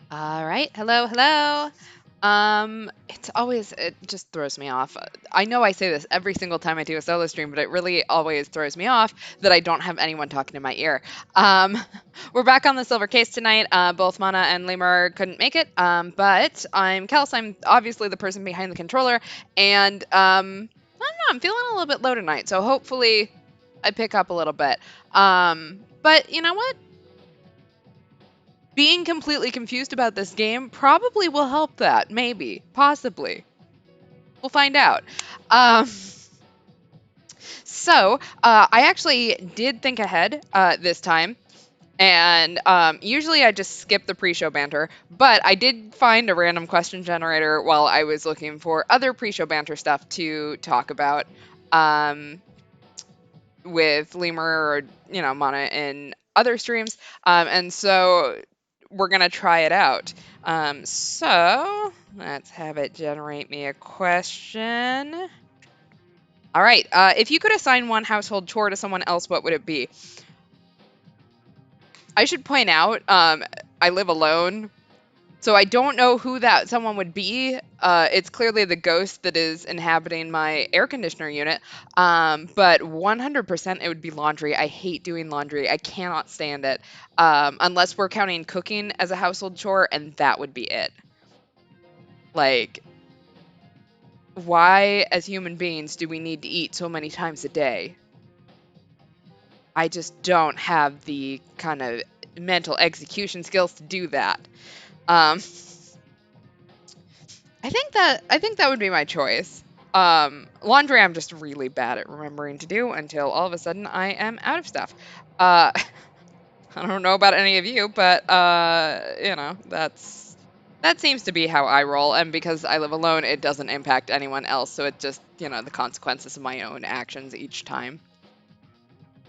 All right. Hello, hello. It just throws me off. I know I say this every single time I do a solo stream, but it really always throws me off that I don't have anyone talking in my ear. Um, we're back on the silver case tonight. Both Mana and Lemur couldn't make it. But I'm Kels. I'm obviously the person behind the controller, and I don't know. I'm feeling a little bit low tonight, so hopefully I pick up a little bit. But you know what? Being completely confused about this game probably will help that. Maybe. Possibly. We'll find out. Um, I actually did think ahead this time. And usually I just skip the pre-show banter, but I did find a random question generator while I was looking for other pre-show banter stuff to talk about um, with Lemur or, Mana in other streams. And so we're going to try it out. So let's have it generate me a question. All right. If you could assign one household chore to someone else, what would it be? I should point out, I live alone, so I don't know who that someone would be. It's clearly the ghost that is inhabiting my air conditioner unit. But 100% it would be laundry. I hate doing laundry. I cannot stand it. Unless we're counting cooking as a household chore, and that would be it. Like, why, as human beings, do we need to eat so many times a day? I just don't have the kind of mental execution skills to do that. Um, I think that would be my choice. Laundry, I'm just really bad at remembering to do until all of a sudden I am out of stuff. Uh, I don't know about any of you, but that seems to be how I roll. And because I live alone, it doesn't impact anyone else. So it just, the consequences of my own actions each time.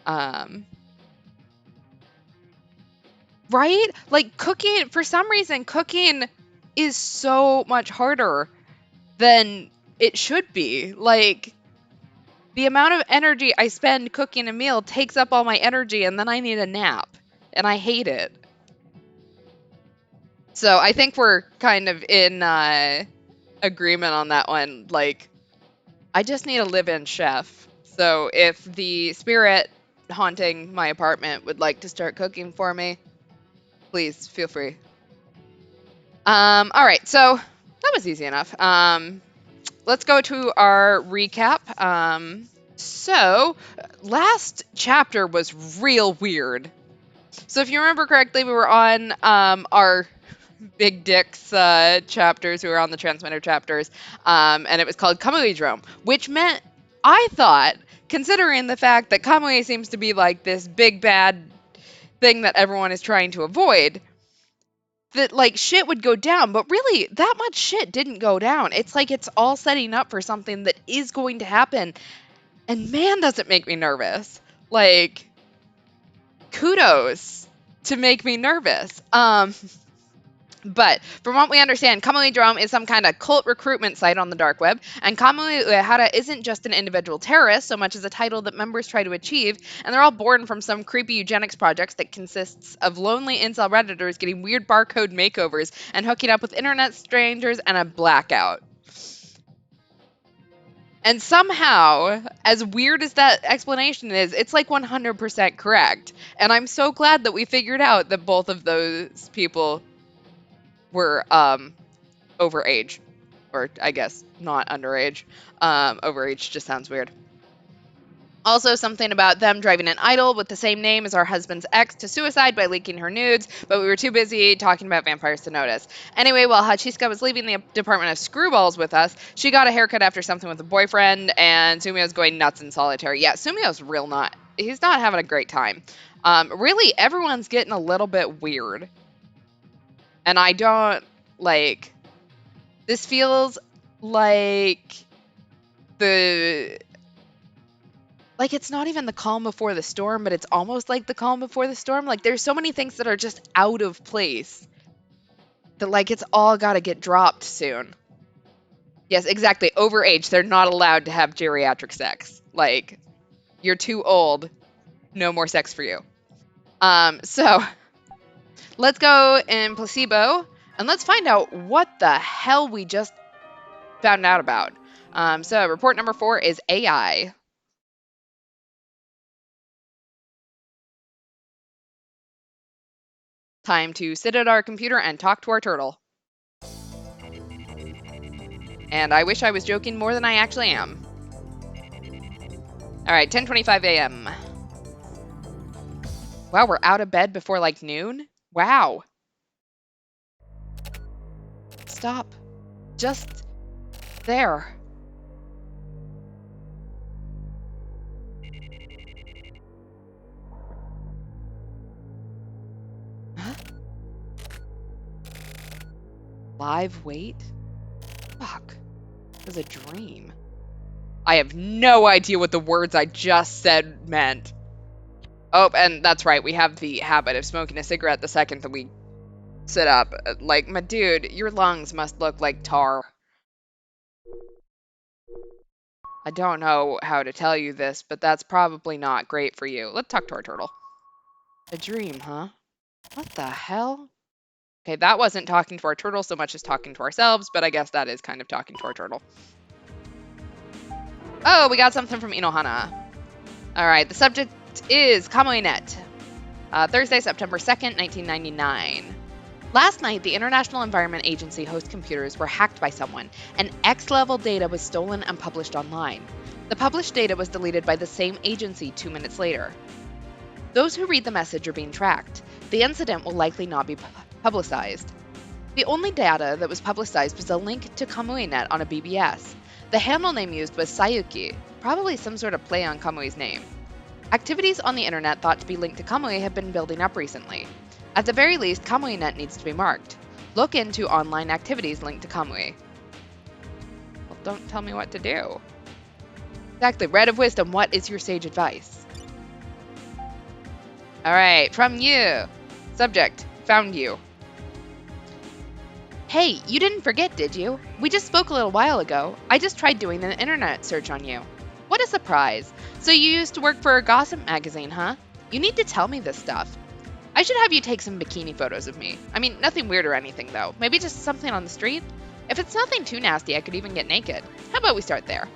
Um, right? Like cooking, for some reason, cooking is so much harder than it should be. Like, the amount of energy I spend cooking a meal takes up all my energy, and then I need a nap, and I hate it. So I think we're kind of in agreement on that one. Like, I just need a live-in chef. So if the spirit haunting my apartment would like to start cooking for me, please feel free. All right, so that was easy enough. Let's go to our recap. So, last chapter was real weird. So, if you remember correctly, we were on our Big Dicks chapters. We were on the Transmitter chapters, and it was called Kamui Drome, which meant I thought, considering the fact that Kamui seems to be like this big bad thing that everyone is trying to avoid, that like shit would go down, but really that much shit didn't go down. It's like it's all setting up for something that is going to happen. And man, does it make me nervous. Like, kudos to make me nervous. But from what we understand, Kamui Drome is some kind of cult recruitment site on the dark web, and Kamui Uehara isn't just an individual terrorist so much as a title that members try to achieve, and they're all born from some creepy eugenics projects that consists of lonely incel redditors getting weird barcode makeovers and hooking up with internet strangers and a blackout. And somehow, as weird as that explanation is, it's like 100% correct. And I'm so glad that we figured out that both of those people were overage. Or I guess not underage. Overage just sounds weird. Also, something about them driving an idol with the same name as our husband's ex to suicide by leaking her nudes, but we were too busy talking about vampires to notice. Anyway, while Hachisuka was leaving the Department of Screwballs with us, she got a haircut after something with a boyfriend, and Sumio's going nuts in solitary. Yeah, Sumio's real not. He's not having a great time. Really, everyone's getting a little bit weird. And I don't, like, this feels like the like it's not even the calm before the storm, but it's almost like the calm before the storm. Like there's so many things that are just out of place that like it's all got to get dropped soon. Yes, exactly. Overage. They're not allowed to have geriatric sex. Like you're too old. No more sex for you. So let's go in placebo. And let's find out what the hell we just found out about. So report number 4 is AI. Time to sit at our computer and talk to our turtle. And I wish I was joking more than I actually am. All right, 10:25 a.m. Wow, we're out of bed before like noon? Wow. Stop. Just there. Huh? Live weight? Fuck. It was a dream. I have no idea what the words I just said meant. Oh, and that's right. We have the habit of smoking a cigarette the second that we sit up. Like, my dude, your lungs must look like tar. I don't know how to tell you this, but that's probably not great for you. Let's talk to our turtle. A dream, huh? What the hell? Okay, that wasn't talking to our turtle so much as talking to ourselves, but I guess that is kind of talking to our turtle. Oh, we got something from Inohana. All right, the subject is Kamui.net. Thursday, September 2nd, 1999. Last night, the International Environment Agency host computers were hacked by someone, and X-level data was stolen and published online. The published data was deleted by the same agency 2 minutes later. Those who read the message are being tracked. The incident will likely not be publicized. The only data that was publicized was a link to Kamui.net on a BBS. The handle name used was Sayuki, probably some sort of play on Kamui's name. Activities on the internet thought to be linked to Kamui have been building up recently. At the very least, Kamui.net needs to be marked. Look into online activities linked to Kamui. Well, don't tell me what to do. Exactly. Red of Wisdom, what is your sage advice? Alright, from you. Subject, found you. Hey, you didn't forget, did you? We just spoke a little while ago. I just tried doing an internet search on you. What a surprise. So you used to work for a gossip magazine, huh? You need to tell me this stuff. I should have you take some bikini photos of me. I mean, nothing weird or anything, though. Maybe just something on the street? If it's nothing too nasty, I could even get naked. How about we start there?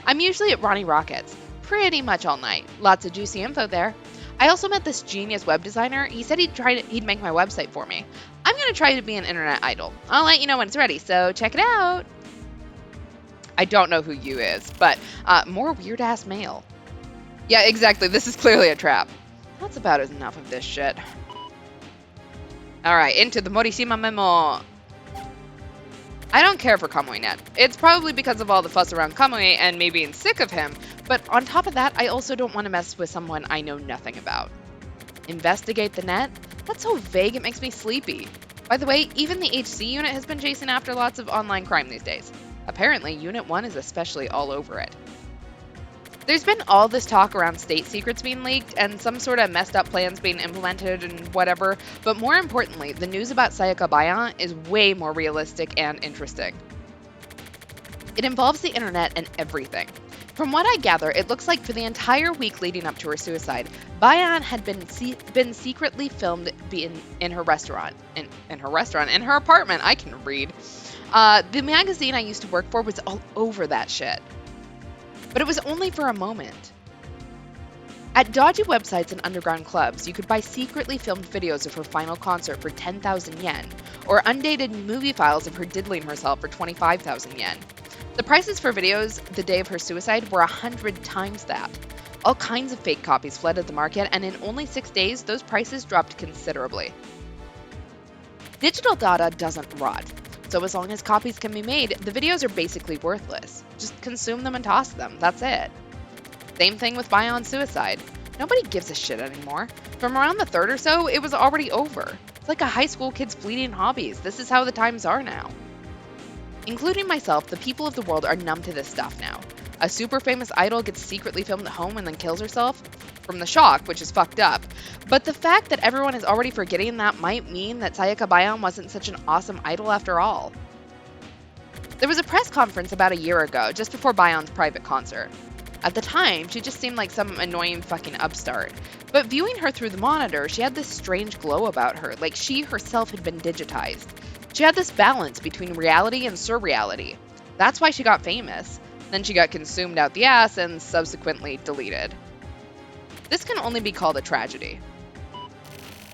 I'm usually at Ronnie Rockets. Pretty much all night. Lots of juicy info there. I also met this genius web designer. He said he'd make my website for me. I'm going to try to be an internet idol. I'll let you know when it's ready, so check it out. I don't know who you is, but more weird-ass mail. Yeah, exactly. This is clearly a trap. That's about enough of this shit. Alright, into the Morishima memo. I don't care for Kamui.net. It's probably because of all the fuss around Kamui and me being sick of him, but on top of that, I also don't want to mess with someone I know nothing about. Investigate the net? That's so vague it makes me sleepy. By the way, even the HC unit has been chasing after lots of online crime these days. Apparently, Unit 1 is especially all over it. There's been all this talk around state secrets being leaked and some sort of messed up plans being implemented and whatever, but more importantly, the news about Sayaka Bayan is way more realistic and interesting. It involves the internet and everything. From what I gather, it looks like for the entire week leading up to her suicide, Bayan had been secretly filmed in her restaurant. In her apartment, I can read. The magazine I used to work for was all over that shit. But it was only for a moment. At dodgy websites and underground clubs, you could buy secretly filmed videos of her final concert for 10,000 yen, or undated movie files of her diddling herself for 25,000 yen. The prices for videos the day of her suicide were 100 times that. All kinds of fake copies flooded the market, and in only 6 days, those prices dropped considerably. Digital data doesn't rot. So as long as copies can be made, the videos are basically worthless. Just consume them and toss them, that's it. Same thing with Bayan's suicide. Nobody gives a shit anymore. From around the third or so, it was already over. It's like a high school kid's fleeting hobbies. This is how the times are now. Including myself, the people of the world are numb to this stuff now. A super famous idol gets secretly filmed at home and then kills herself? From the shock, which is fucked up. But the fact that everyone is already forgetting that might mean that Sayaka Bayan wasn't such an awesome idol after all. There was a press conference about a year ago, just before Bayan's private concert. At the time, she just seemed like some annoying fucking upstart. But viewing her through the monitor, she had this strange glow about her, like she herself had been digitized. She had this balance between reality and surreality. That's why she got famous. Then she got consumed out the ass and subsequently deleted. This can only be called a tragedy.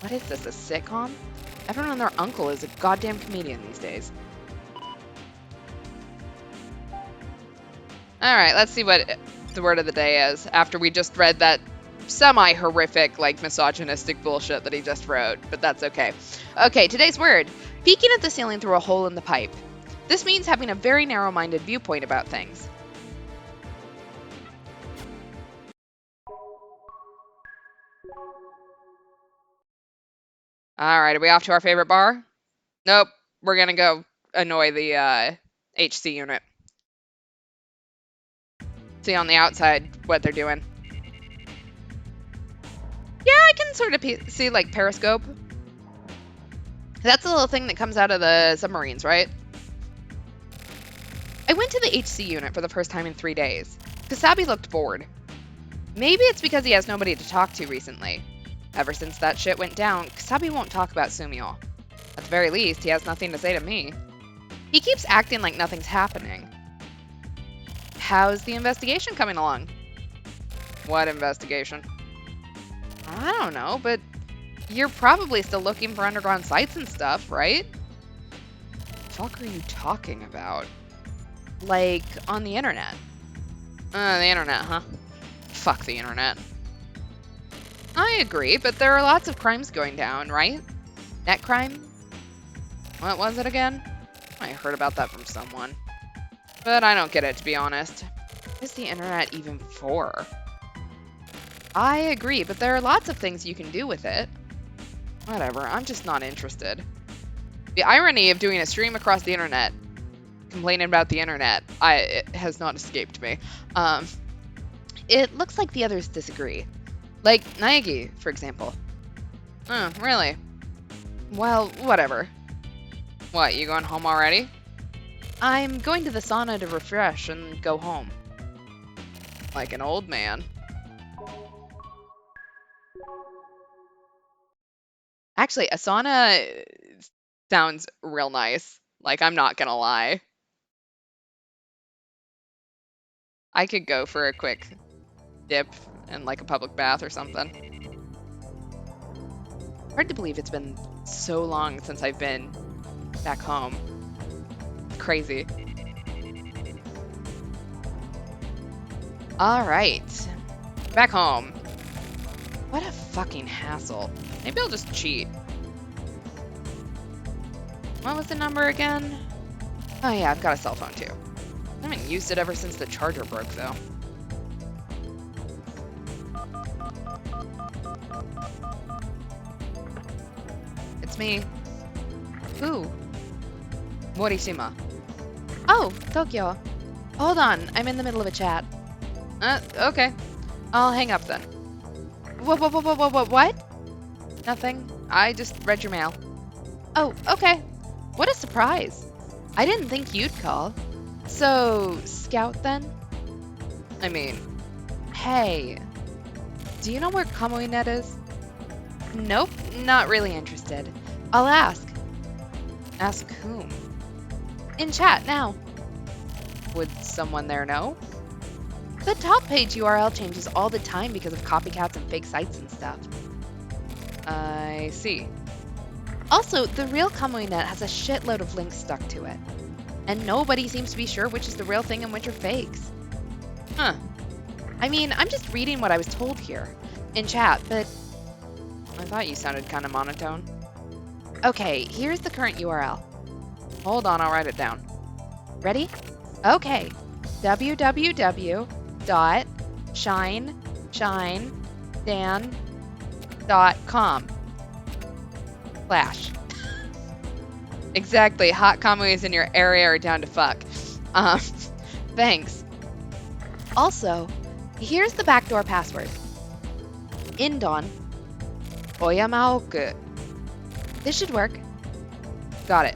What is this, a sitcom? Everyone and their uncle is a goddamn comedian these days. Alright, let's see what the word of the day is after we just read that semi-horrific, like, misogynistic bullshit that he just wrote, but that's okay. Okay, today's word. Peeking at the ceiling through a hole in the pipe. This means having a very narrow-minded viewpoint about things. Alright, are we off to our favorite bar? Nope, we're gonna go annoy the HC unit. See on the outside what they're doing. Yeah, I can sort of see, like, periscope. That's the little thing that comes out of the submarines, right? I went to the HC unit for the first time in 3 days. Kasabi looked bored. Maybe it's because he has nobody to talk to recently. Ever since that shit went down, Kasabi won't talk about Sumio. At the very least, he has nothing to say to me. He keeps acting like nothing's happening. How's the investigation coming along? What investigation? I don't know, but you're probably still looking for underground sites and stuff, right? What the fuck are you talking about? Like, on the internet? The internet, huh? Fuck the internet. I agree, but there are lots of crimes going down, right? Net crime? What was it again? I heard about that from someone. But I don't get it, to be honest. What is the internet even for? I agree, but there are lots of things you can do with it. Whatever, I'm just not interested. The irony of doing a stream across the internet, complaining about the internet, it has not escaped me. It looks like the others disagree. Like Naegi, for example. Oh, really? Well, whatever. What, you going home already? I'm going to the sauna to refresh and go home. Like an old man. Actually, a sauna sounds real nice. Like, I'm not gonna lie. I could go for a quick dip in, like, a public bath or something. Hard to believe it's been so long since I've been back home. Crazy. Alright. Back home. What a fucking hassle. Maybe I'll just cheat. What was the number again? Oh yeah, I've got a cell phone too. I haven't used it ever since the charger broke though. It's me. Who? Morishima. Oh, Tokyo. Hold on, I'm in the middle of a chat. Okay. I'll hang up then. What? Nothing. I just read your mail. Oh, okay. What a surprise. I didn't think you'd call. So, Scout then? I mean, hey. Do you know where Kamuinet is? Nope, not really interested. I'll ask. Ask whom? In chat now. Would someone there know? The top page URL changes all the time because of copycats and fake sites and stuff. I see. Also, the real Kamuinet has a shitload of links stuck to it. And nobody seems to be sure which is the real thing and which are fakes. Huh. I mean, I'm just reading what I was told here in chat, but I thought you sounded kind of monotone. Okay, here's the current URL. Hold on, I'll write it down. Ready? Okay. www.shinedan.com. Slash. Exactly. Hot kamuis in your area are down to fuck. Thanks. Also, here's the backdoor password. Indon Oyamaoku. This should work. Got it.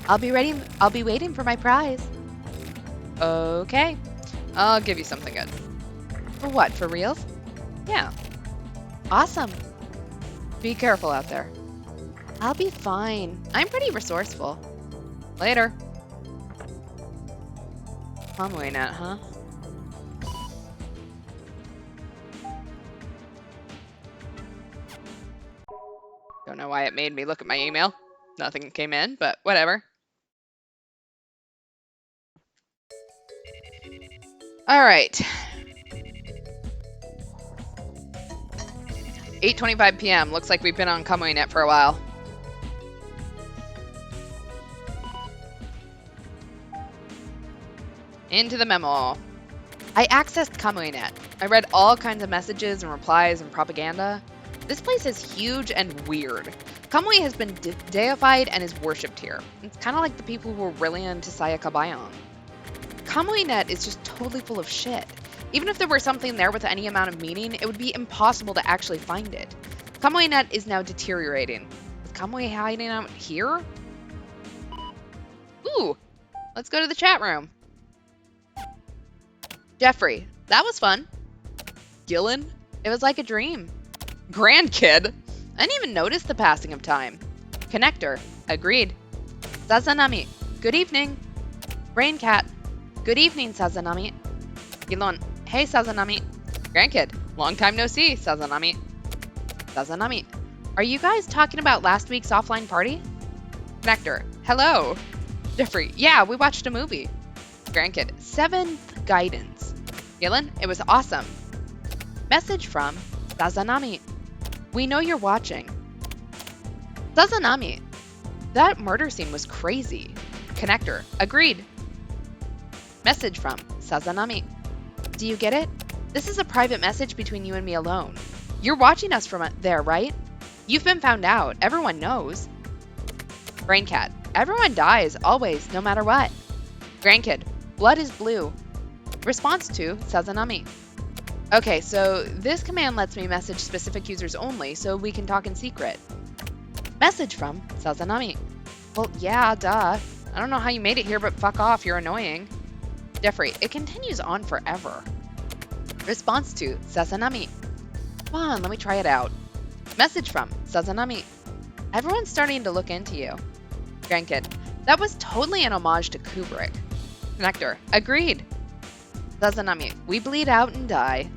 I'll be waiting for my prize. Okay. I'll give you something good. For what? For reals? Yeah. Awesome. Be careful out there. I'll be fine. I'm pretty resourceful. Later. Kamuinet, huh? Don't know why it made me look at my email. Nothing came in, but whatever. All right. 8:25 p.m. Looks like we've been on Kamuinet for a while. Into the memo. I accessed Kamuinet. I read all kinds of messages and replies and propaganda. This place is huge and weird. Kamui has been deified and is worshipped here. It's kind of like the people who were really into Sayaka Bayon. Kamuinet is just totally full of shit. Even if there were something there with any amount of meaning, it would be impossible to actually find it. Kamuinet is now deteriorating. Is Kamui hiding out here? Ooh, let's go to the chat room. Jeffrey, that was fun. Gillen, it was like a dream. Grandkid, I didn't even notice the passing of time. Connector, agreed. Sazanami, good evening. Braincat, good evening, Sazanami. Gilon, hey, Sazanami. Grandkid, long time no see, Sazanami. Sazanami, are you guys talking about last week's offline party? Connector, hello. Jeffrey, yeah, we watched a movie. Grandkid, 7th Guidance. Gillen, it was awesome. Message from Sazanami. We know you're watching. Sazanami, that murder scene was crazy. Connector, agreed. Message from Sazanami. Do you get it? This is a private message between you and me alone. You're watching us from there, right? You've been found out. Everyone knows. Braincat, everyone dies, always, no matter what. Grandkid, blood is blue. Response to Sazanami. Okay, so this command lets me message specific users only, so we can talk in secret. Message from Sazanami. Well, yeah, duh. I don't know how you made it here, but fuck off, you're annoying. Jeffrey, it continues on forever. Response to Sazanami. Come on, let me try it out. Message from Sazanami. Everyone's starting to look into you. Grandkid, that was totally an homage to Kubrick. Connector, agreed. Sazanami, we bleed out and die.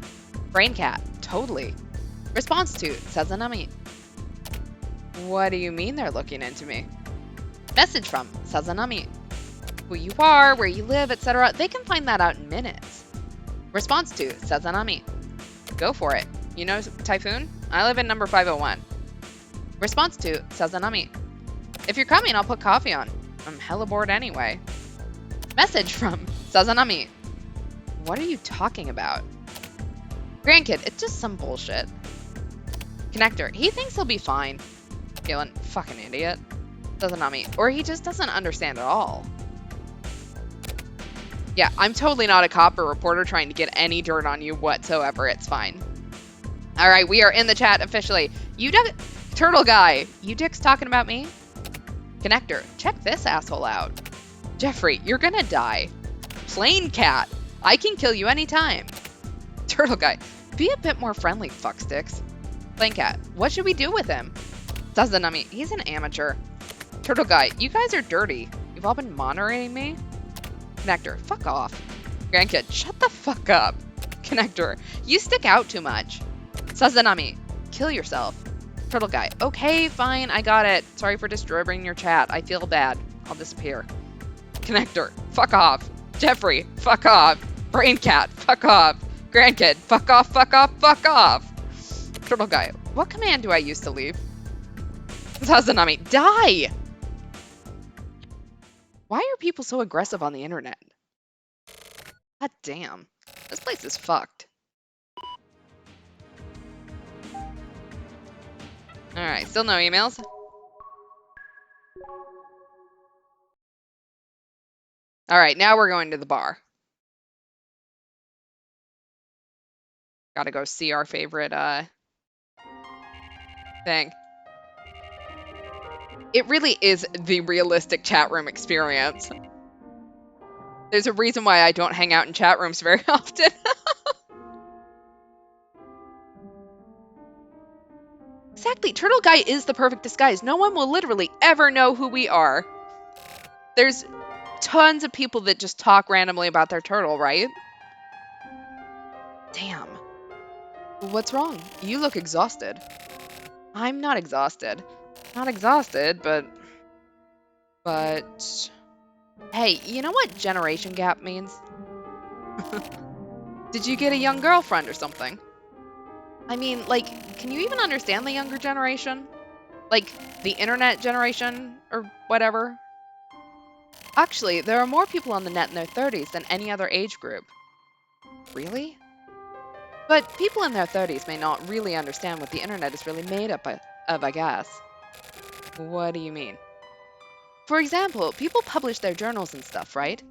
Braincat, totally. Response to Sazanami. What do you mean they're looking into me? Message from Sazanami. Who you are, where you live, etc. They can find that out in minutes. Response to Sazanami. Go for it. You know Typhoon? I live in number 501. Response to Sazanami. If you're coming, I'll put coffee on. I'm hella bored anyway. Message from Sazanami. What are you talking about? Grandkid, it's just some bullshit. Connector, he thinks he'll be fine. Gillen, fucking idiot. Sazanami, or he just doesn't understand at all. Yeah, I'm totally not a cop or reporter trying to get any dirt on you whatsoever. It's fine. All right, we are in the chat officially. Turtle guy, you dicks talking about me? Connector, check this asshole out. Jeffrey, you're gonna die. Plain cat, I can kill you anytime. Turtle guy, be a bit more friendly, fucksticks. Plain cat, what should we do with him? Sazanami, he's an amateur. Turtle guy, you guys are dirty. You've all been monitoring me? Connector, fuck off. Grandkid, shut the fuck up. Connector, you stick out too much. Sazanami, kill yourself. Turtle guy, okay, fine, I got it. Sorry for disturbing your chat. I feel bad. I'll disappear. Connector, fuck off. Jeffrey, fuck off. Braincat, fuck off. Grandkid, fuck off, fuck off, fuck off. Turtle guy, what command do I use to leave? Sazanami, die! Why are people so aggressive on the internet? God damn. This place is fucked. Alright, still no emails. Alright, now we're going to the bar. Gotta go see our favorite thing. It really is the realistic chat room experience. There's a reason why I don't hang out in chat rooms very often. Exactly. Turtle Guy is the perfect disguise. No one will literally ever know who we are. There's tons of people that just talk randomly about their turtle, right? Damn. What's wrong? You look exhausted. I'm not exhausted. Not exhausted, but... Hey, you know what generation gap means? Did you get a young girlfriend or something? I mean, like, can you even understand the younger generation? Like, the internet generation or whatever? Actually, there are more people on the net in their 30s than any other age group. Really? But people in their 30s may not really understand what the internet is really made up of, I guess. What do you mean? For example, people publish their journals and stuff, right?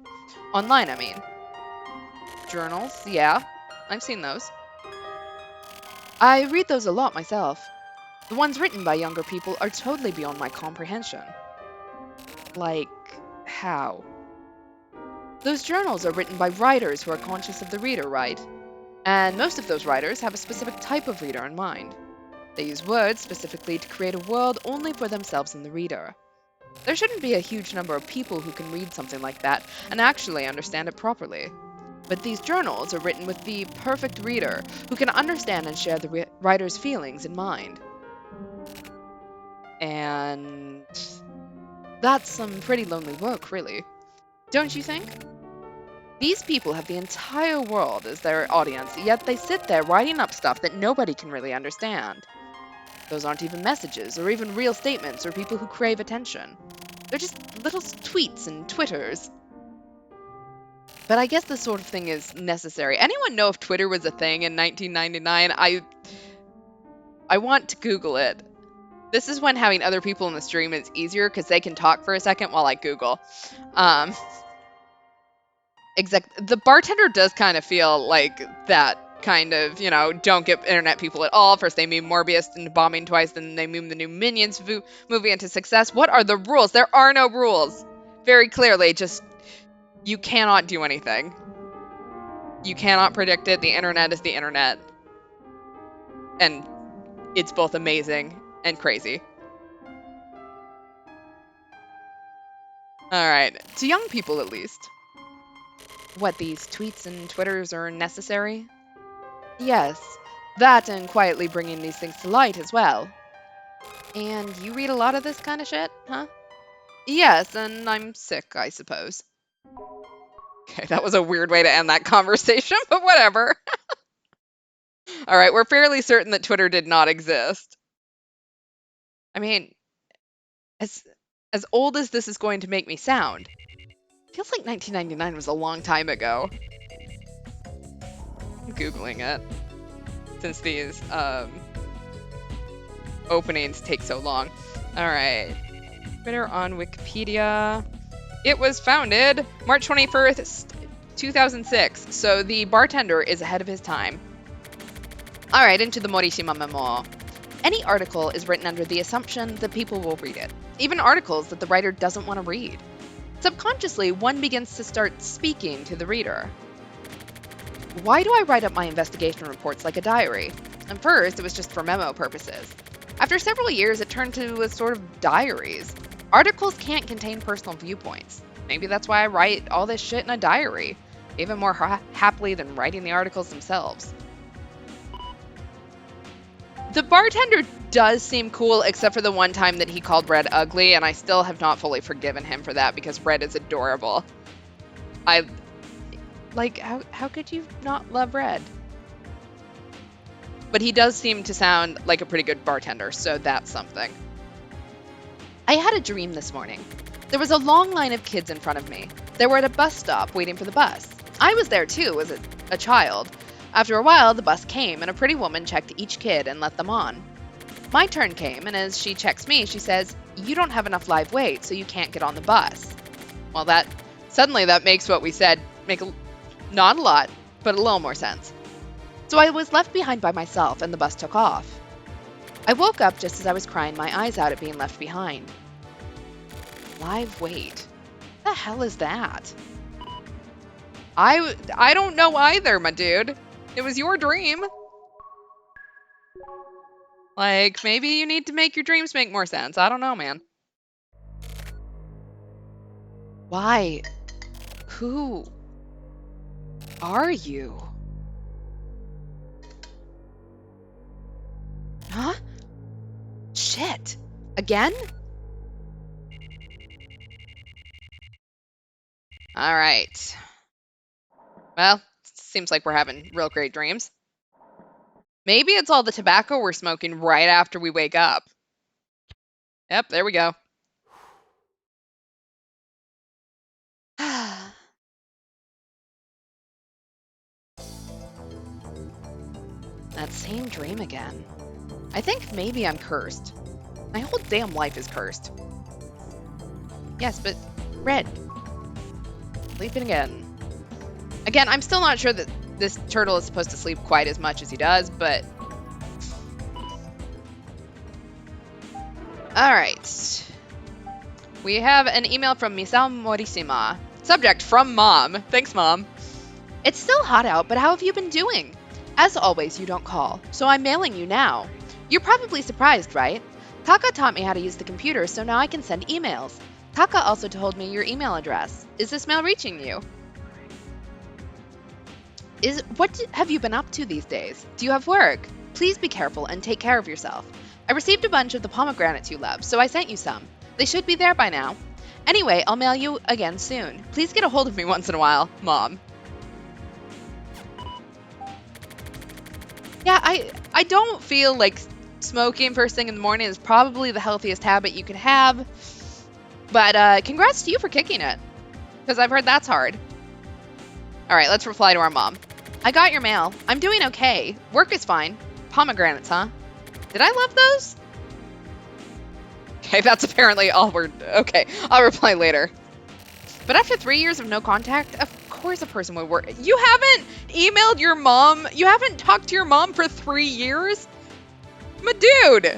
Online, I mean. Journals? Yeah, I've seen those. I read those a lot myself. The ones written by younger people are totally beyond my comprehension. Like, how? Those journals are written by writers who are conscious of the reader, right? And most of those writers have a specific type of reader in mind. They use words specifically to create a world only for themselves and the reader. There shouldn't be a huge number of people who can read something like that and actually understand it properly. But these journals are written with the perfect reader who can understand and share the writer's feelings in mind. And that's some pretty lonely work, really. Don't you think? These people have the entire world as their audience, yet they sit there writing up stuff that nobody can really understand. Those aren't even messages, or even real statements, or people who crave attention. They're just little tweets and Twitters. But I guess this sort of thing is necessary. Anyone know if Twitter was a thing in 1999? I want to Google it. This is when having other people in the stream is easier because they can talk for a second while I Google. The bartender does kind of feel like that kind of, you know, don't get internet people at all. First they meme Morbius into bombing twice, then they meme the new Minions movie into success. What are the rules? There are no rules. Very clearly, just, you cannot do anything. You cannot predict it. The internet is the internet. And it's both amazing and crazy. Alright, to young people at least. What, these tweets and Twitters are necessary? Yes, that and quietly bringing these things to light as well. And you read a lot of this kind of shit, huh? Yes, and I'm sick, I suppose. Okay, that was a weird way to end that conversation, but whatever. Alright, we're fairly certain that Twitter did not exist. I mean, as old as this is going to make me sound, feels like 1999 was a long time ago. I'm Googling it, since these openings take so long. Alright, Twitter on Wikipedia. It was founded March 21st, 2006, so the bartender is ahead of his time. Alright, into the Morishima Memo. Any article is written under the assumption that people will read it, even articles that the writer doesn't want to read. Subconsciously, one begins to start speaking to the reader. Why do I write up my investigation reports like a diary? At first, it was just for memo purposes. After several years, it turned to a sort of diaries. Articles can't contain personal viewpoints. Maybe that's why I write all this shit in a diary, even more happily than writing the articles themselves. The bartender does seem cool, except for the one time that he called Red ugly, and I still have not fully forgiven him for that because Red is adorable. How could you not love Red? But he does seem to sound like a pretty good bartender, so that's something. I had a dream this morning. There was a long line of kids in front of me. They were at a bus stop waiting for the bus. I was there too, as a child. After a while, the bus came, and a pretty woman checked each kid and let them on. My turn came, and as she checks me, she says, "You don't have enough live weight, so you can't get on the bus." Well, that makes what we said make not a lot, but a little more sense. So I was left behind by myself, and the bus took off. I woke up just as I was crying my eyes out at being left behind. Live weight? What the hell is that? I don't know either, my dude. It was your dream. Like, maybe you need to make your dreams make more sense. I don't know, man. Why? Who are you? Huh? Shit. Again? All right. Well, seems like we're having real great dreams. Maybe it's all the tobacco we're smoking right after we wake up. Yep, there we go. That same dream again. I think maybe I'm cursed. My whole damn life is cursed. Yes, but Red. Sleeping again. Again, I'm still not sure that this turtle is supposed to sleep quite as much as he does, but... Alright. We have an email from Misao Morishima. Subject, from Mom. Thanks, Mom. It's still hot out, but how have you been doing? As always, you don't call, so I'm mailing you now. You're probably surprised, right? Taka taught me how to use the computer, so now I can send emails. Taka also told me your email address. Is this mail reaching you? What have you been up to these days? Do you have work? Please be careful and take care of yourself. I received a bunch of the pomegranates you love, so I sent you some. They should be there by now. Anyway, I'll mail you again soon. Please get a hold of me once in a while, Mom. Yeah, I don't feel like smoking first thing in the morning is probably the healthiest habit you could have. But congrats to you for kicking it, because I've heard that's hard. All right, let's reply to our mom. I got your mail. I'm doing okay. Work is fine. Pomegranates, huh? Did I love those? Okay, that's apparently all we're... Okay, I'll reply later. But after 3 years of no contact, of course a person would work. You haven't emailed your mom? You haven't talked to your mom for 3 years? My dude!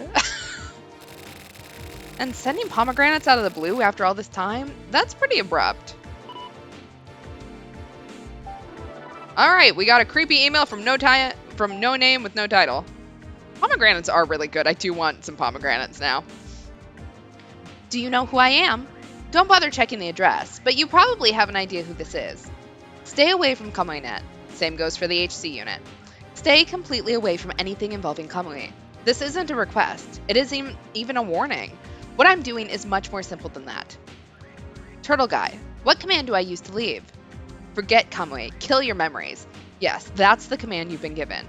And sending pomegranates out of the blue after all this time? That's pretty abrupt. Alright, we got a creepy email from no name with no title. Pomegranates are really good. I do want some pomegranates now. Do you know who I am? Don't bother checking the address, but you probably have an idea who this is. Stay away from Kamui.net. Same goes for the HC unit. Stay completely away from anything involving Kamui. This isn't a request. It isn't even a warning. What I'm doing is much more simple than that. Turtle Guy, what command do I use to leave? Forget Kamui. Kill your memories. Yes, that's the command you've been given.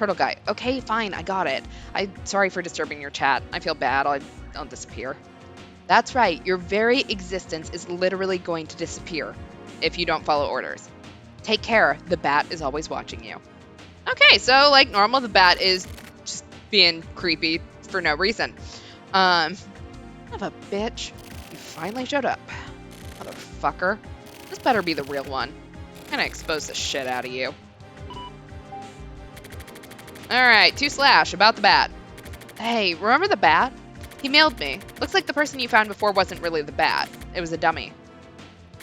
Turtle Guy, okay, fine, I got it. I'm sorry for disturbing your chat. I feel bad. I'll disappear. That's right. Your very existence is literally going to disappear if you don't follow orders. Take care. The bat is always watching you. Okay, so like normal, the bat is just being creepy for no reason. Son of a bitch. You finally showed up. Motherfucker. This better be the real one. I'm gonna expose the shit out of you. Alright, 2/ about the bat. Hey, remember the bat? He mailed me. Looks like the person you found before wasn't really the bat. It was a dummy.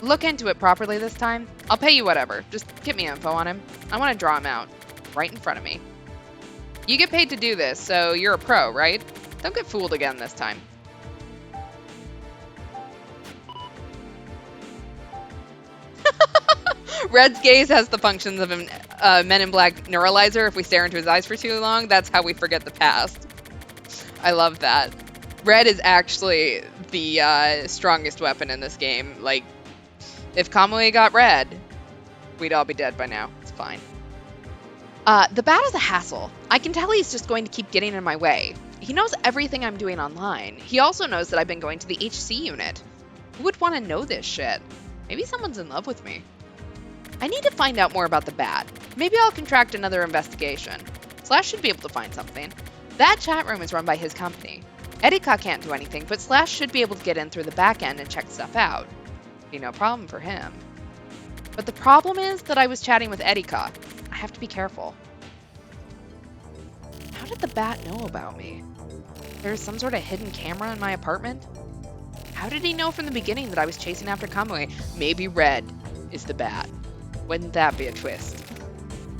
Look into it properly this time. I'll pay you whatever. Just get me info on him. I want to draw him out. Right in front of me. You get paid to do this, so you're a pro, right? Don't get fooled again this time. Red's gaze has the functions of a Men in Black neuralizer. If we stare into his eyes for too long, that's how we forget the past. I love that. Red is actually the strongest weapon in this game. Like, if Kamui got red, we'd all be dead by now. It's fine. The bat is a hassle. I can tell he's just going to keep getting in my way. He knows everything I'm doing online. He also knows that I've been going to the HC unit. Who would want to know this shit? Maybe someone's in love with me. I need to find out more about the bat. Maybe I'll contract another investigation. Slash should be able to find something. That chat room is run by his company. Erika can't do anything, but Slash should be able to get in through the back end and check stuff out. Be no problem for him. But the problem is that I was chatting with Erika. I have to be careful. How did the bat know about me? There's some sort of hidden camera in my apartment? How did he know from the beginning that I was chasing after Kamui? Maybe Red is the bat. Wouldn't that be a twist?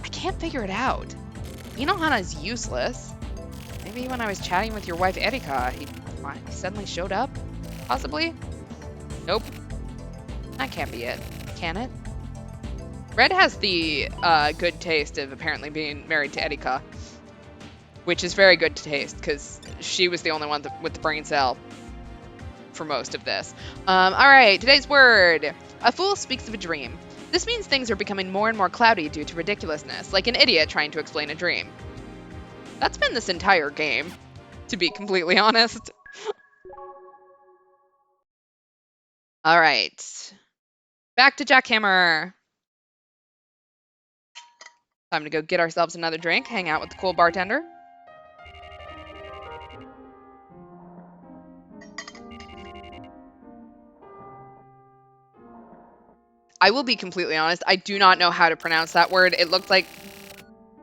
I can't figure it out. Inohana's useless. Maybe when I was chatting with your wife Erika, he suddenly showed up? Possibly? Nope. That can't be it, can it? Red has the good taste of apparently being married to Erika, which is very good taste because she was the only one with the brain cell for most of this. All right, today's word. A fool speaks of a dream. This means things are becoming more and more cloudy due to ridiculousness, like an idiot trying to explain a dream. That's been this entire game, to be completely honest. All right. Back to Jackhammer. Time to go get ourselves another drink, hang out with the cool bartender. I will be completely honest, I do not know how to pronounce that word. It looked like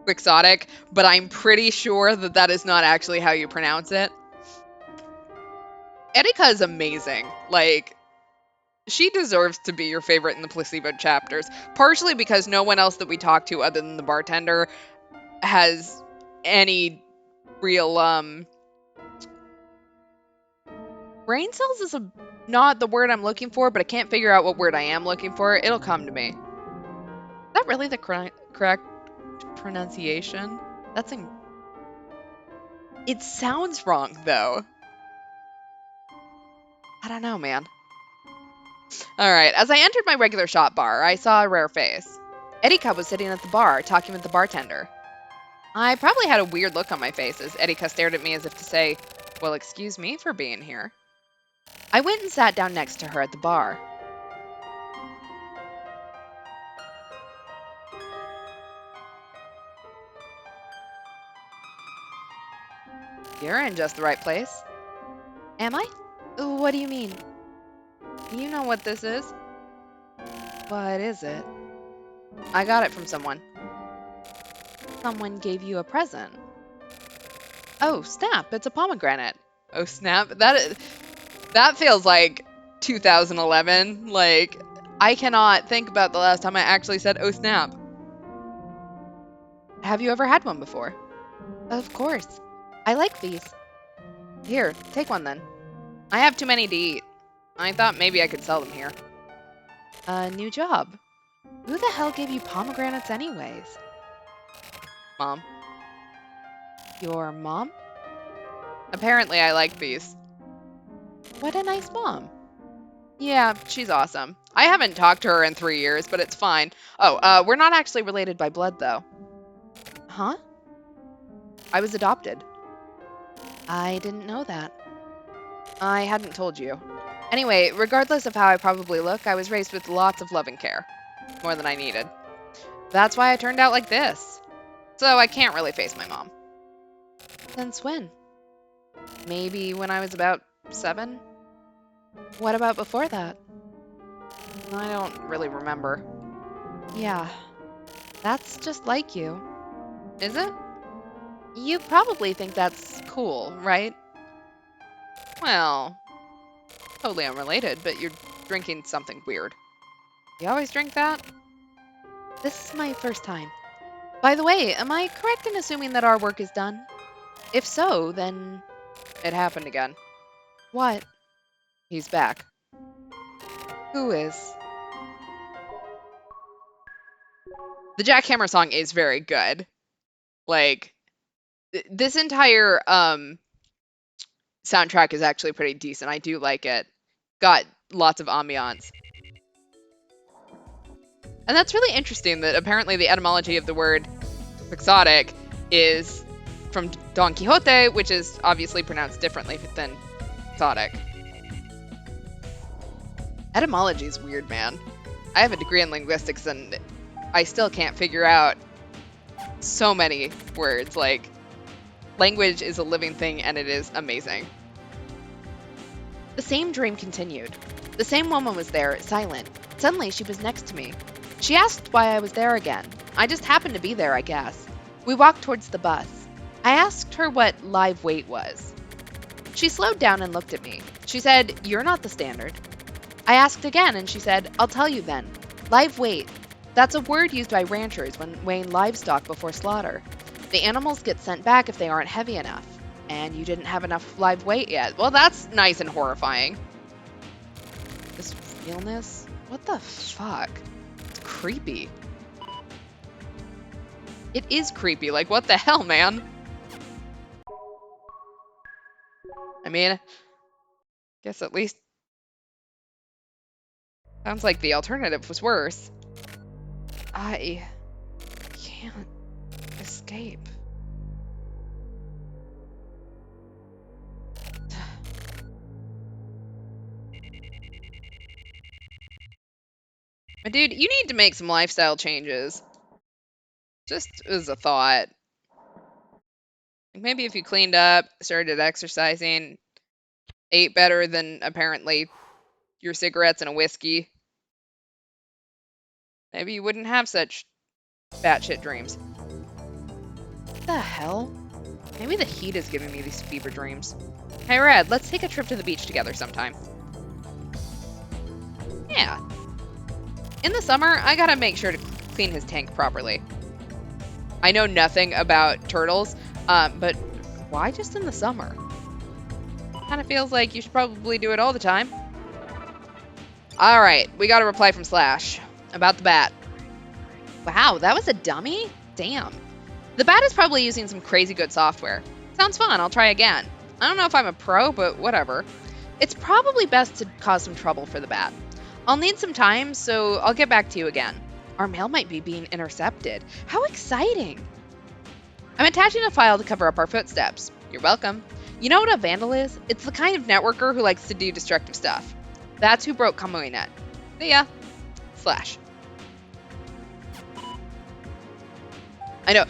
quixotic, but I'm pretty sure that that is not actually how you pronounce it. Erika is amazing. Like, she deserves to be your favorite in the placebo chapters, partially because no one else that we talk to other than the bartender has any real, brain cells is not the word I'm looking for, but I can't figure out what word I am looking for. It'll come to me. Is that really the correct pronunciation? It sounds wrong, though. I don't know, man. All right, as I entered my regular shop bar, I saw a rare face. Erika was sitting at the bar, talking with the bartender. I probably had a weird look on my face as Erika stared at me as if to say, well, excuse me for being here. I went and sat down next to her at the bar. You're in just the right place. Am I? What do you mean? You know what this is? What is it? I got it from someone. Someone gave you a present. Oh, snap, it's a pomegranate. Oh, snap, that feels like 2011. Like, I cannot think about the last time I actually said, oh, snap. Have you ever had one before? Of course. I like these. Here, take one then. I have too many to eat. I thought maybe I could sell them here. A new job. Who the hell gave you pomegranates anyways? Mom. Your mom? Apparently I like these. What a nice mom. Yeah, she's awesome. I haven't talked to her in 3 years, but it's fine. Oh, we're not actually related by blood, though. Huh? I was adopted. I didn't know that. I hadn't told you. Anyway, regardless of how I probably look, I was raised with lots of love and care. More than I needed. That's why I turned out like this. So I can't really face my mom. Since when? Maybe when I was about 7? What about before that? I don't really remember. Yeah, that's just like you. Is it? You probably think that's cool, right? Well, totally unrelated, but you're drinking something weird. You always drink that? This is my first time. By the way, am I correct in assuming that our work is done? If so, then... It happened again. What? He's back. Who is? The Jackhammer song is very good. Like, this entire soundtrack is actually pretty decent. I do like it. Got lots of ambiance. And that's really interesting that apparently the etymology of the word quixotic is from Don Quixote, which is obviously pronounced differently than quixotic. Etymology is weird, man. I have a degree in linguistics and I still can't figure out so many words. Like, language is a living thing and it is amazing. The same dream continued. The same woman was there, silent. Suddenly, she was next to me. She asked why I was there again. I just happened to be there, I guess. We walked towards the bus. I asked her what live weight was. She slowed down and looked at me. She said, "You're not the standard." I asked again, and she said, "I'll tell you then. Live weight. That's a word used by ranchers when weighing livestock before slaughter. The animals get sent back if they aren't heavy enough. And you didn't have enough live weight yet. Well, that's nice and horrifying. This realness? What the fuck? It's creepy. It is creepy. Like, what the hell, man? I mean, guess at least... Sounds like the alternative was worse. I can't escape. But dude, you need to make some lifestyle changes. Just as a thought. Like maybe if you cleaned up, started exercising, ate better than apparently your cigarettes and a whiskey, maybe you wouldn't have such batshit dreams. What the hell? Maybe the heat is giving me these fever dreams. Hey Red, let's take a trip to the beach together sometime. Yeah. In the summer, I gotta make sure to clean his tank properly. I know nothing about turtles, but why just in the summer? Kind of feels like you should probably do it all the time. Alright, we got a reply from Slash about the bat. Wow, that was a dummy? Damn. The bat is probably using some crazy good software. Sounds fun, I'll try again. I don't know if I'm a pro, but whatever. It's probably best to cause some trouble for the bat. I'll need some time, so I'll get back to you again. Our mail might be being intercepted. How exciting! I'm attaching a file to cover up our footsteps. You're welcome. You know what a vandal is? It's the kind of networker who likes to do destructive stuff. That's who broke Kamuinet. See ya. Slash. I know,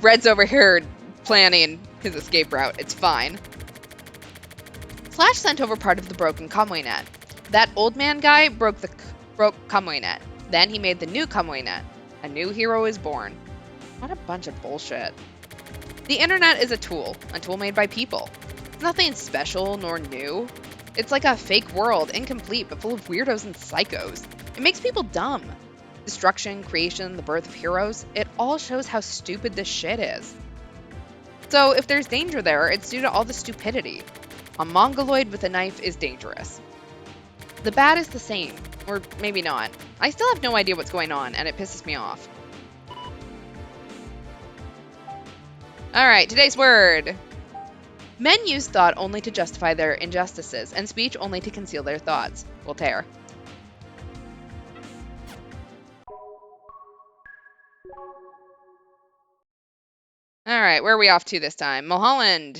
Red's over here planning his escape route. It's fine. Slash sent over part of the broken Kamuinet. That old man guy broke Kamuinet. Then he made the new Kamuinet. A new hero is born. What a bunch of bullshit. The internet is a tool made by people. It's nothing special nor new. It's like a fake world, incomplete, but full of weirdos and psychos. It makes people dumb. Destruction, creation, the birth of heroes, it all shows how stupid this shit is. So if there's danger there, it's due to all the stupidity. A mongoloid with a knife is dangerous. The bat is the same, or maybe not. I still have no idea what's going on, and it pisses me off. Alright, today's word. Men use thought only to justify their injustices, and speech only to conceal their thoughts. Voltaire. Alright, where are we off to this time? Mulholland.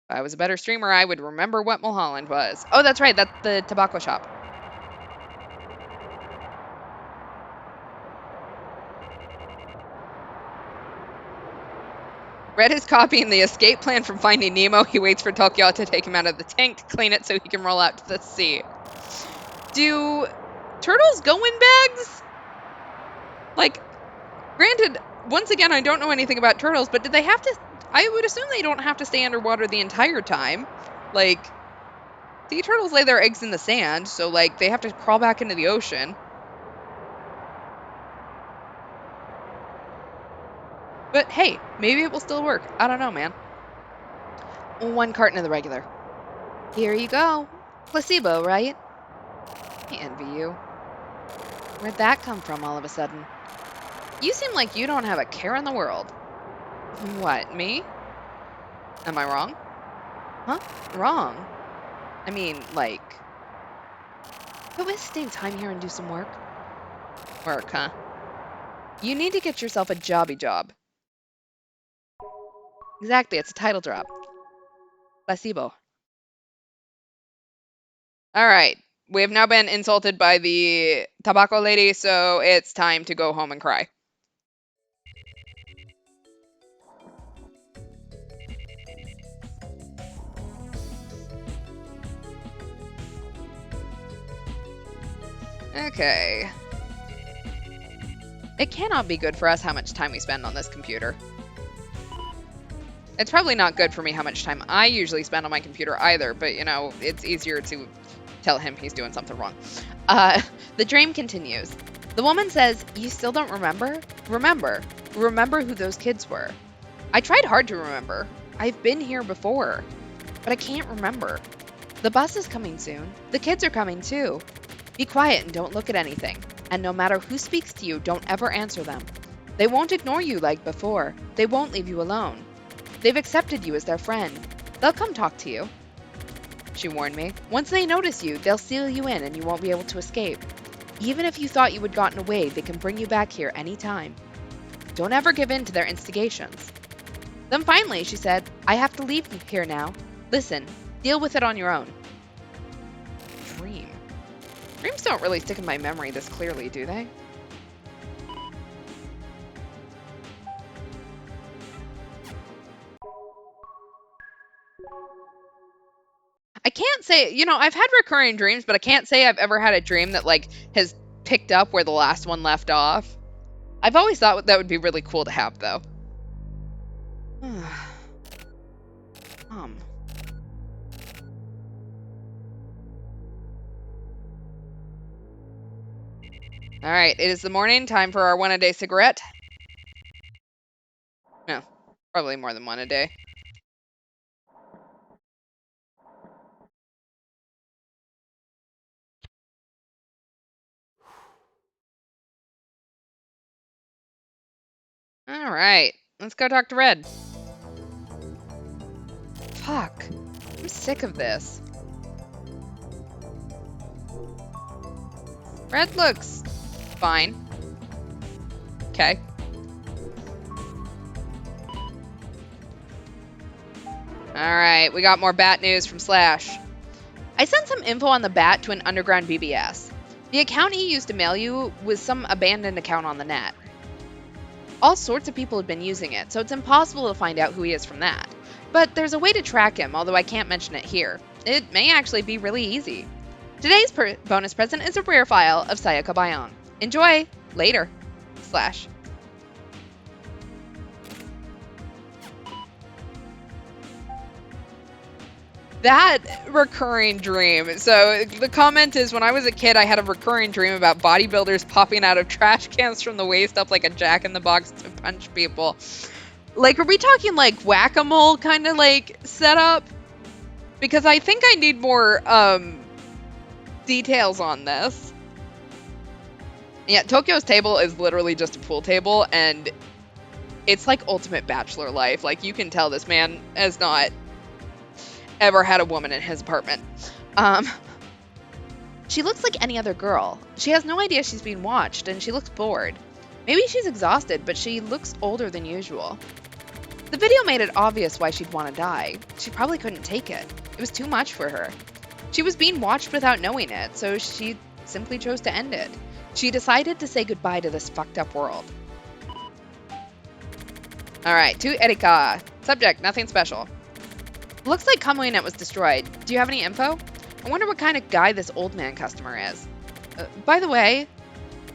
If I was a better streamer, I would remember what Mulholland was. Oh, that's right, that's the tobacco shop. Red is copying the escape plan from Finding Nemo. He waits for Tokyo to take him out of the tank to clean it so he can roll out to the sea. Do turtles go in bags? Like, granted, once again, I don't know anything about turtles, but did they have to... I would assume they don't have to stay underwater the entire time. Like, sea turtles lay their eggs in the sand, so, like, they have to crawl back into the ocean. But hey, maybe it will still work. I don't know, man. 1 carton of the regular. Here you go. Placebo, right? I envy you. Where'd that come from all of a sudden? You seem like you don't have a care in the world. What, me? Am I wrong? Huh? Wrong? I mean, like... But let's stay time here and do some work. Work, huh? You need to get yourself a jobby job. Exactly, it's a title drop. Placebo. Alright, we have now been insulted by the tobacco lady, so it's time to go home and cry. Okay. It cannot be good for us how much time we spend on this computer. It's probably not good for me how much time I usually spend on my computer either, but, you know, it's easier to tell him he's doing something wrong. The dream continues. The woman says, "You still don't remember? Remember who those kids were." I tried hard to remember. I've been here before, but I can't remember. The bus is coming soon. The kids are coming too. Be quiet and don't look at anything. And no matter who speaks to you, don't ever answer them. They won't ignore you like before. They won't leave you alone. They've accepted you as their friend. They'll come talk to you. She warned me. Once they notice you, they'll seal you in and you won't be able to escape. Even if you thought you had gotten away, they can bring you back here anytime. Don't ever give in to their instigations. Then finally, she said, I have to leave here now. Listen, deal with it on your own. Dream. Dreams don't really stick in my memory this clearly, do they? I can't say, I've had recurring dreams, but I can't say I've ever had a dream that, like, has picked up where the last one left off. I've always thought that would be really cool to have, though. All right, it is the morning. Time for our one-a-day cigarette. No, probably more than one a day. All right, let's go talk to Red. Fuck, I'm sick of this. Red looks fine. Okay. Alright, we got more bat news from Slash. I sent some info on the bat to an underground BBS. The account he used to mail you was some abandoned account on the net. All sorts of people have been using it, so it's impossible to find out who he is from that. But there's a way to track him, although I can't mention it here. It may actually be really easy. Today's bonus present is a rare file of Sayaka Bayon. Enjoy! Later. Slash. That recurring dream. So the comment is, when I was a kid, I had a recurring dream about bodybuilders popping out of trash cans from the waist up like a jack-in-the-box to punch people. Like, are we talking like whack-a-mole kind of like setup? Because I think I need more details on this. Yeah, Tokyo's table is literally just a pool table, and it's like ultimate bachelor life. Like, you can tell this man has not ever had a woman in his apartment. She looks like any other girl. She has no idea she's being watched, and she looks bored. Maybe she's exhausted, but she looks older than usual. The video made it obvious why she'd want to die. She probably couldn't take it. It was too much for her. She was being watched without knowing it, so she simply chose to end it. She decided to say goodbye to this fucked up world. Alright, to Erika. Subject, nothing special. Looks like Kamuinet was destroyed. Do you have any info? I wonder what kind of guy this old man customer is. By the way,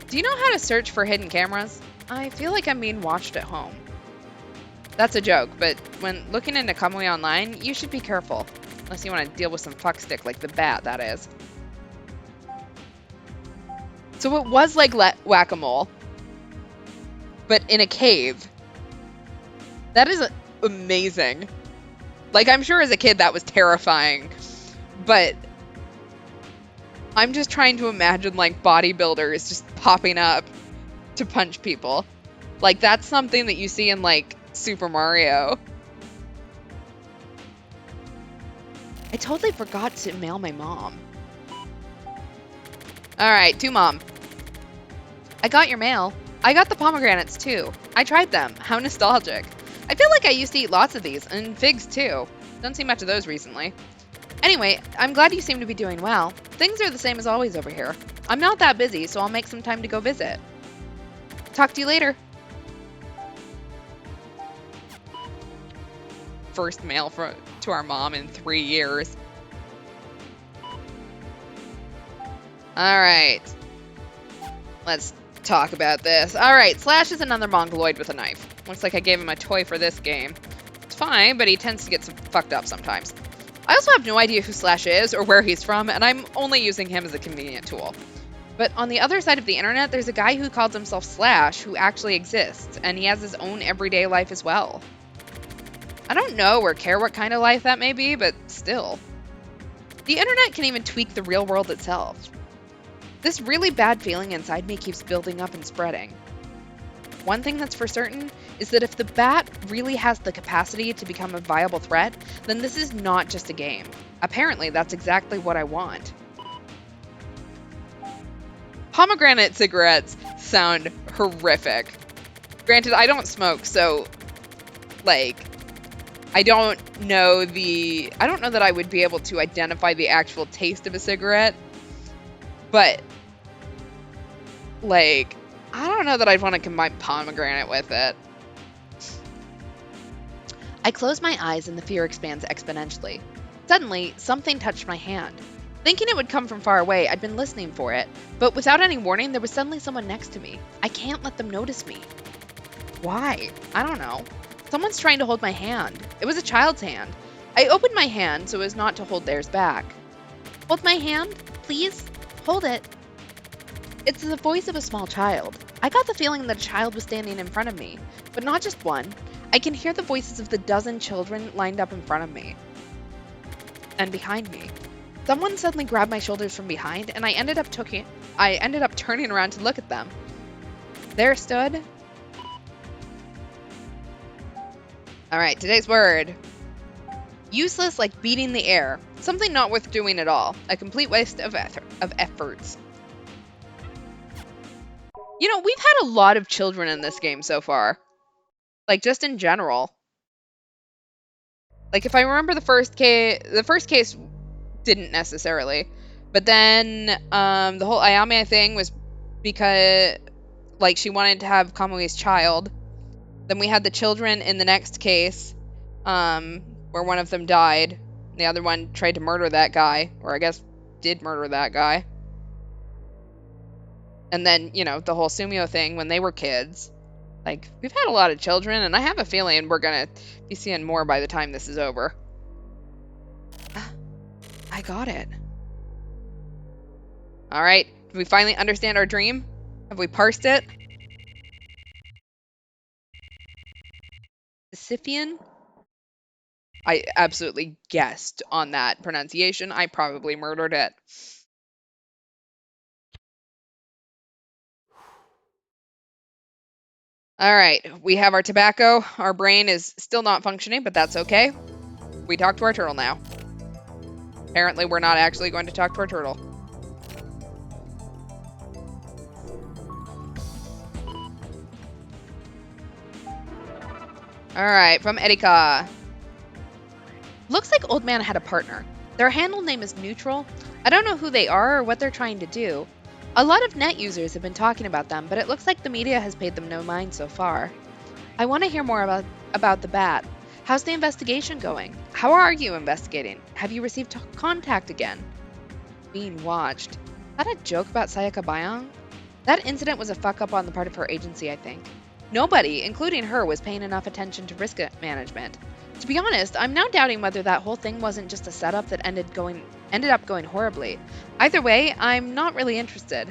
do you know how to search for hidden cameras? I feel like I'm being watched at home. That's a joke, but when looking into Kamui online, you should be careful. Unless you want to deal with some fuckstick like the bat, that is. So it was like whack-a-mole, but in a cave. That is amazing. Like, I'm sure as a kid that was terrifying, but I'm just trying to imagine, like, bodybuilders just popping up to punch people. Like, that's something that you see in, like, Super Mario. I totally forgot to mail my mom. Alright, to Mom. I got your mail. I got the pomegranates, too. I tried them. How nostalgic. I feel like I used to eat lots of these, and figs, too. Don't see much of those recently. Anyway, I'm glad you seem to be doing well. Things are the same as always over here. I'm not that busy, so I'll make some time to go visit. Talk to you later. First mail to our mom in 3 years. Alright. Let's talk about this. Alright, Slash is another mongoloid with a knife. Looks like I gave him a toy for this game. It's fine, but he tends to get some fucked up sometimes. I also have no idea who Slash is or where he's from, and I'm only using him as a convenient tool. But on the other side of the internet, there's a guy who calls himself Slash who actually exists, and he has his own everyday life as well. I don't know or care what kind of life that may be, but still. The internet can even tweak the real world itself. This really bad feeling inside me keeps building up and spreading. One thing that's for certain is that if the bat really has the capacity to become a viable threat, then this is not just a game. Apparently, that's exactly what I want. Pomegranate cigarettes sound horrific. Granted, I don't smoke, so, like, I don't know that I would be able to identify the actual taste of a cigarette, but, like, I don't know that I'd want to combine pomegranate with it. I close my eyes and the fear expands exponentially. Suddenly, something touched my hand. Thinking it would come from far away, I'd been listening for it, but without any warning, there was suddenly someone next to me. I can't let them notice me. Why? I don't know. Someone's trying to hold my hand. It was a child's hand. I opened my hand so as not to hold theirs back. Hold my hand, please? Hold it. It's the voice of a small child. I got the feeling that a child was standing in front of me, but not just one. I can hear the voices of the dozen children lined up in front of me and behind me. Someone suddenly grabbed my shoulders from behind, and I ended up turning around to look at them. There stood... Alright, today's word. Useless like beating the air. Something not worth doing at all. A complete waste of efforts. You know, we've had a lot of children in this game so far. Like, just in general. Like, if I remember the first case didn't necessarily. But then, the whole Ayame thing was because, like, she wanted to have Kamui's child. Then we had the children in the next case, where one of them died. The other one tried to murder that guy, or I guess did murder that guy. And then, you know, the whole Sumio thing when they were kids. Like, we've had a lot of children, and I have a feeling we're gonna be seeing more by the time this is over. I got it. Alright, did we finally understand our dream? Have we parsed it? Sisyphean? I absolutely guessed on that pronunciation. I probably murdered it. Alright, we have our tobacco. Our brain is still not functioning, but that's okay. We talk to our turtle now. Apparently, we're not actually going to talk to our turtle. Alright, from Erika. Looks like Old Man had a partner. Their handle name is Neutral. I don't know who they are or what they're trying to do. A lot of net users have been talking about them, but it looks like the media has paid them no mind so far. I want to hear more about the bat. How's the investigation going? How are you investigating? Have you received contact again? Being watched. Is that a joke about Sayaka Bayang? That incident was a fuck-up on the part of her agency, I think. Nobody, including her, was paying enough attention to risk management. To be honest, I'm now doubting whether that whole thing wasn't just a setup that ended up going horribly. Either way, I'm not really interested.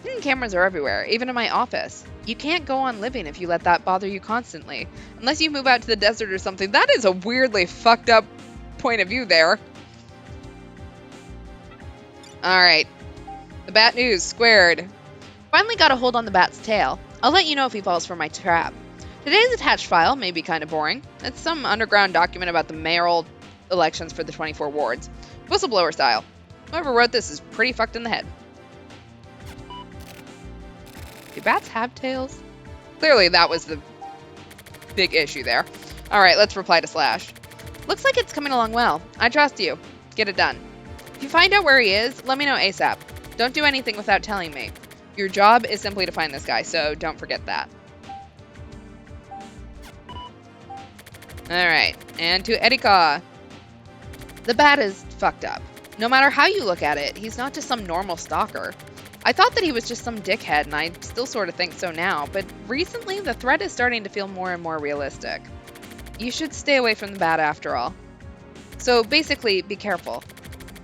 Hidden cameras are everywhere, even in my office. You can't go on living if you let that bother you constantly. Unless you move out to the desert or something. That is a weirdly fucked up point of view there. Alright. The bat news squared. Finally got a hold on the bat's tail. I'll let you know if he falls for my trap. Today's attached file may be kind of boring. It's some underground document about the mayoral elections for the 24 wards. Whistleblower style. Whoever wrote this is pretty fucked in the head. Do bats have tails? Clearly that was the big issue there. Alright, let's reply to Slash. Looks like it's coming along well. I trust you. Get it done. If you find out where he is, let me know ASAP. Don't do anything without telling me. Your job is simply to find this guy, so don't forget that. Alright, and to Erika. The bat is fucked up. No matter how you look at it, he's not just some normal stalker. I thought that he was just some dickhead, and I still sort of think so now, but recently the threat is starting to feel more and more realistic. You should stay away from the bat after all. So basically, be careful.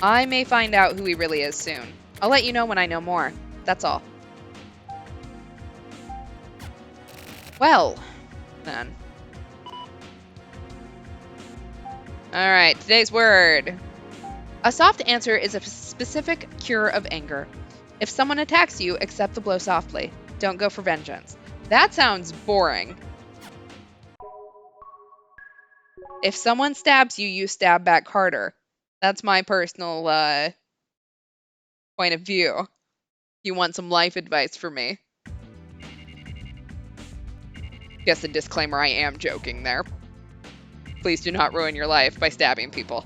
I may find out who he really is soon. I'll let you know when I know more. That's all. Well, then. All right, today's word. A soft answer is a specific cure of anger. If someone attacks you, accept the blow softly. Don't go for vengeance. That sounds boring. If someone stabs you, you stab back harder. That's my personal point of view. You want some life advice for me? Guess a disclaimer, I am joking there. Please do not ruin your life by stabbing people.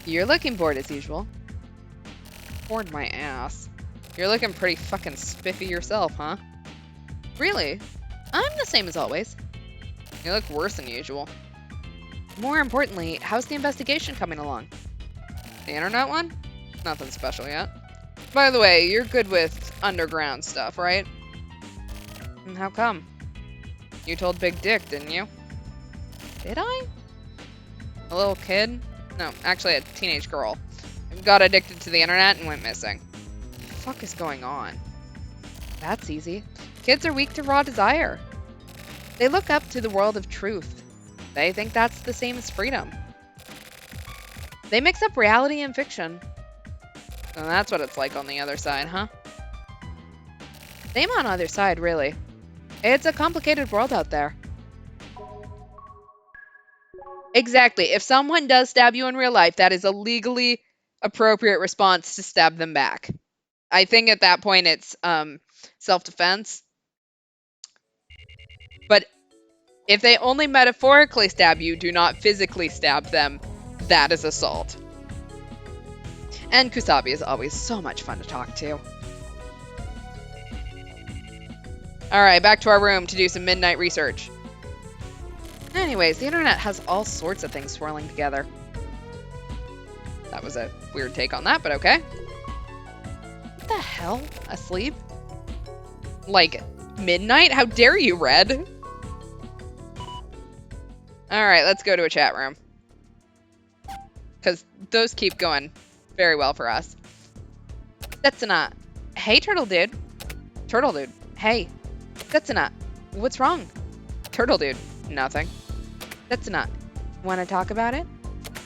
You're looking bored as usual. Bored my ass. You're looking pretty fucking spiffy yourself, huh? Really? I'm the same as always. You look worse than usual. More importantly, how's the investigation coming along? The internet one? Nothing special yet. By the way, you're good with underground stuff, right? And how come? You told Big Dick, didn't you? Did I? A little kid? No, actually a teenage girl. Got addicted to the internet and went missing. What the fuck is going on? That's easy. Kids are weak to raw desire. They look up to the world of truth. They think that's the same as freedom. They mix up reality and fiction. And that's what it's like on the other side, huh? Same on either side, really. It's a complicated world out there. Exactly. If someone does stab you in real life, that is a legally appropriate response to stab them back. I think at that point it's self-defense. But if they only metaphorically stab you, do not physically stab them, that is assault. And Kusabi is always so much fun to talk to. Alright, back to our room to do some midnight research. Anyways, the internet has all sorts of things swirling together. That was a weird take on that, but okay. What the hell? Asleep? Like, midnight? How dare you, Red? Alright, let's go to a chat room. Because those keep going very well for us. Setsuna. Hey, Turtle Dude. Turtle Dude. Hey. Setsuna. What's wrong? Turtle Dude. Nothing. Setsuna. Want to talk about it?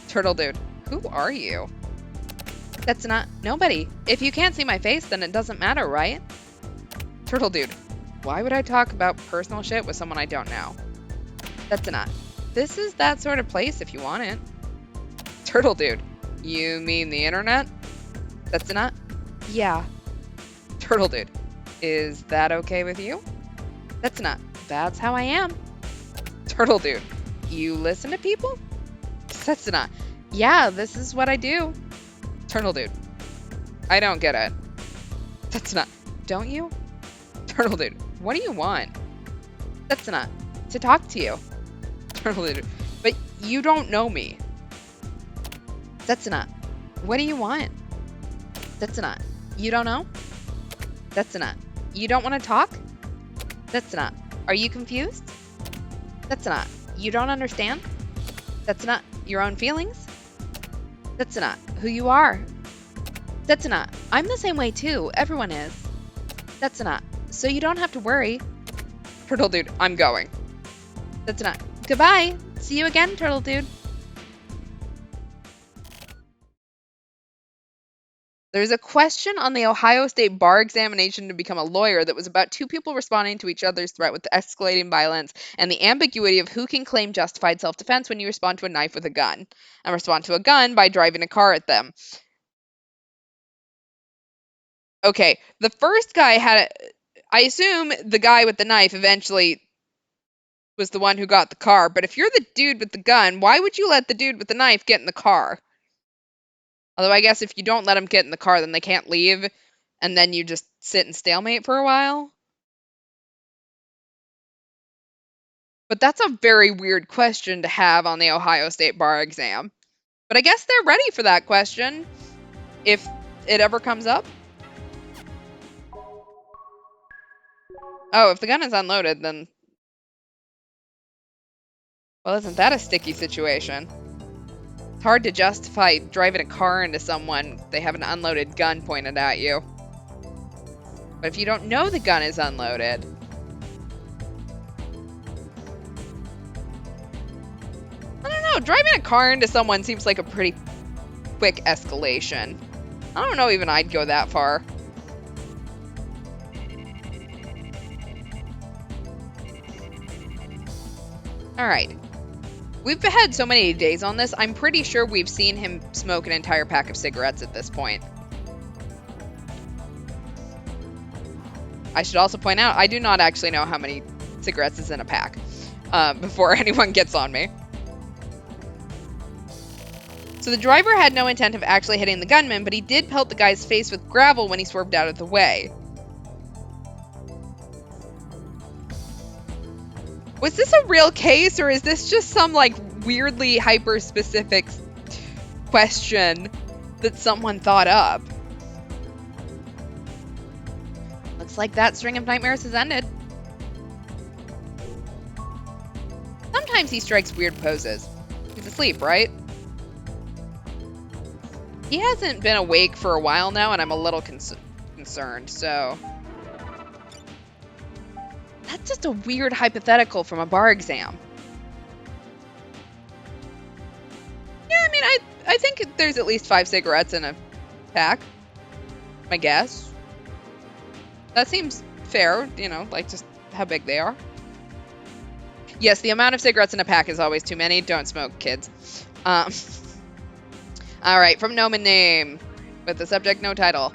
Turtle Dude. Who are you? Setsuna. Nobody. If you can't see my face, then it doesn't matter, right? Turtle Dude. Why would I talk about personal shit with someone I don't know? Setsuna. This is that sort of place if you want it. Turtle Dude. You mean the internet? Setsuna. Yeah. Turtle Dude. Is that okay with you? Setsuna. That's how I am. Turtle Dude. You listen to people? Setsuna. Yeah, this is what I do. Turtle Dude. I don't get it. Setsuna. Don't you? Turtle Dude. What do you want? Setsuna. To talk to you. Turtle Dude. But you don't know me. Setsuna. What do you want? Setsuna. You don't know? Setsuna. You don't want to talk? Setsuna. Are you confused? Setsuna. You don't understand? Setsuna. Your own feelings? Setsuna. Who you are? Setsuna. I'm the same way too. Everyone is. Setsuna. So you don't have to worry. Turtle Dude. I'm going. Setsuna. Goodbye. See you again, Turtle Dude. There's a question on the Ohio State bar examination to become a lawyer that was about two people responding to each other's threat with escalating violence and the ambiguity of who can claim justified self-defense when you respond to a knife with a gun and respond to a gun by driving a car at them. Okay, the first guy had, I assume the guy with the knife eventually was the one who got the car, but if you're the dude with the gun, why would you let the dude with the knife get in the car? Although I guess if you don't let them get in the car, then they can't leave, and then you just sit and stalemate for a while. But that's a very weird question to have on the Ohio State bar exam. But I guess they're ready for that question, if it ever comes up. Oh, if the gun is unloaded, then... Well, isn't that a sticky situation? It's hard to justify driving a car into someone if they have an unloaded gun pointed at you. But if you don't know the gun is unloaded... driving a car into someone seems like a pretty quick escalation. I don't know even I'd go that far. Alright. We've had so many days on this, I'm pretty sure we've seen him smoke an entire pack of cigarettes at this point. I should also point out, I do not actually know how many cigarettes is in a pack, before anyone gets on me. So the driver had no intent of actually hitting the gunman, but he did pelt the guy's face with gravel when he swerved out of the way. Was this a real case, or is this just some, like, weirdly hyper-specific question that someone thought up? Looks like that string of nightmares has ended. Sometimes he strikes weird poses. He's asleep, right? He hasn't been awake for a while now, and I'm a little concerned, so... That's just a weird hypothetical from a bar exam. Yeah, I mean, I think there's at least 5 cigarettes in a pack. My guess. That seems fair, you know, like just how big they are. Yes, the amount of cigarettes in a pack is always too many. Don't smoke, kids. Alright, from Noman Name, with the subject, no title.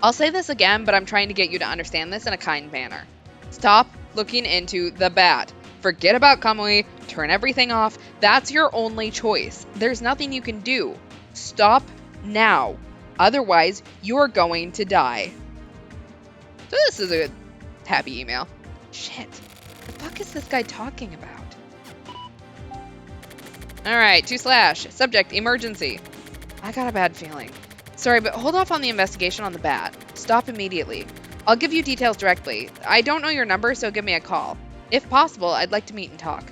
I'll say this again, but I'm trying to get you to understand this in a kind manner. Stop looking into the bat. Forget about Kamui, turn everything off. That's your only choice. There's nothing you can do. Stop now. Otherwise, you're going to die. So this is a happy email. Shit. The fuck is this guy talking about? Alright, 2/. Subject, emergency. I got a bad feeling. Sorry, but hold off on the investigation on the bat. Stop immediately. I'll give you details directly. I don't know your number, so give me a call. If possible, I'd like to meet and talk.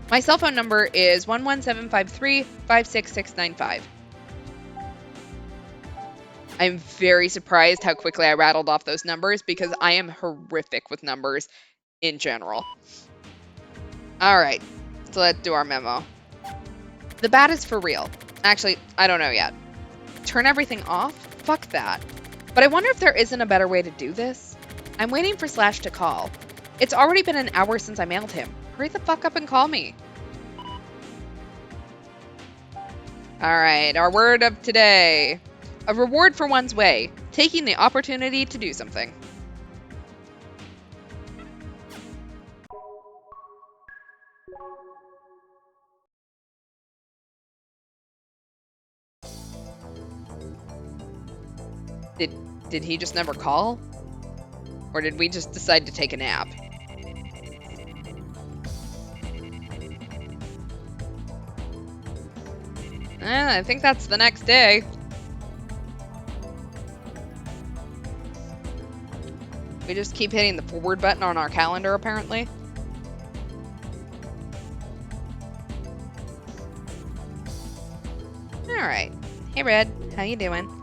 My cell phone number is 11753-56695. I'm very surprised how quickly I rattled off those numbers because I am horrific with numbers in general. Alright, so let's do our memo. The bat is for real. Actually, I don't know yet. Turn everything off? Fuck that. But I wonder if there isn't a better way to do this. I'm waiting for Slash to call. It's already been an hour since I mailed him. Hurry the fuck up and call me. Alright, our word of today. A reward for one's way. Taking the opportunity to do something. Did he just never call? Or did we just decide to take a nap? I think that's the next day. We just keep hitting the forward button on our calendar, apparently. Alright. Hey, Red. How you doing?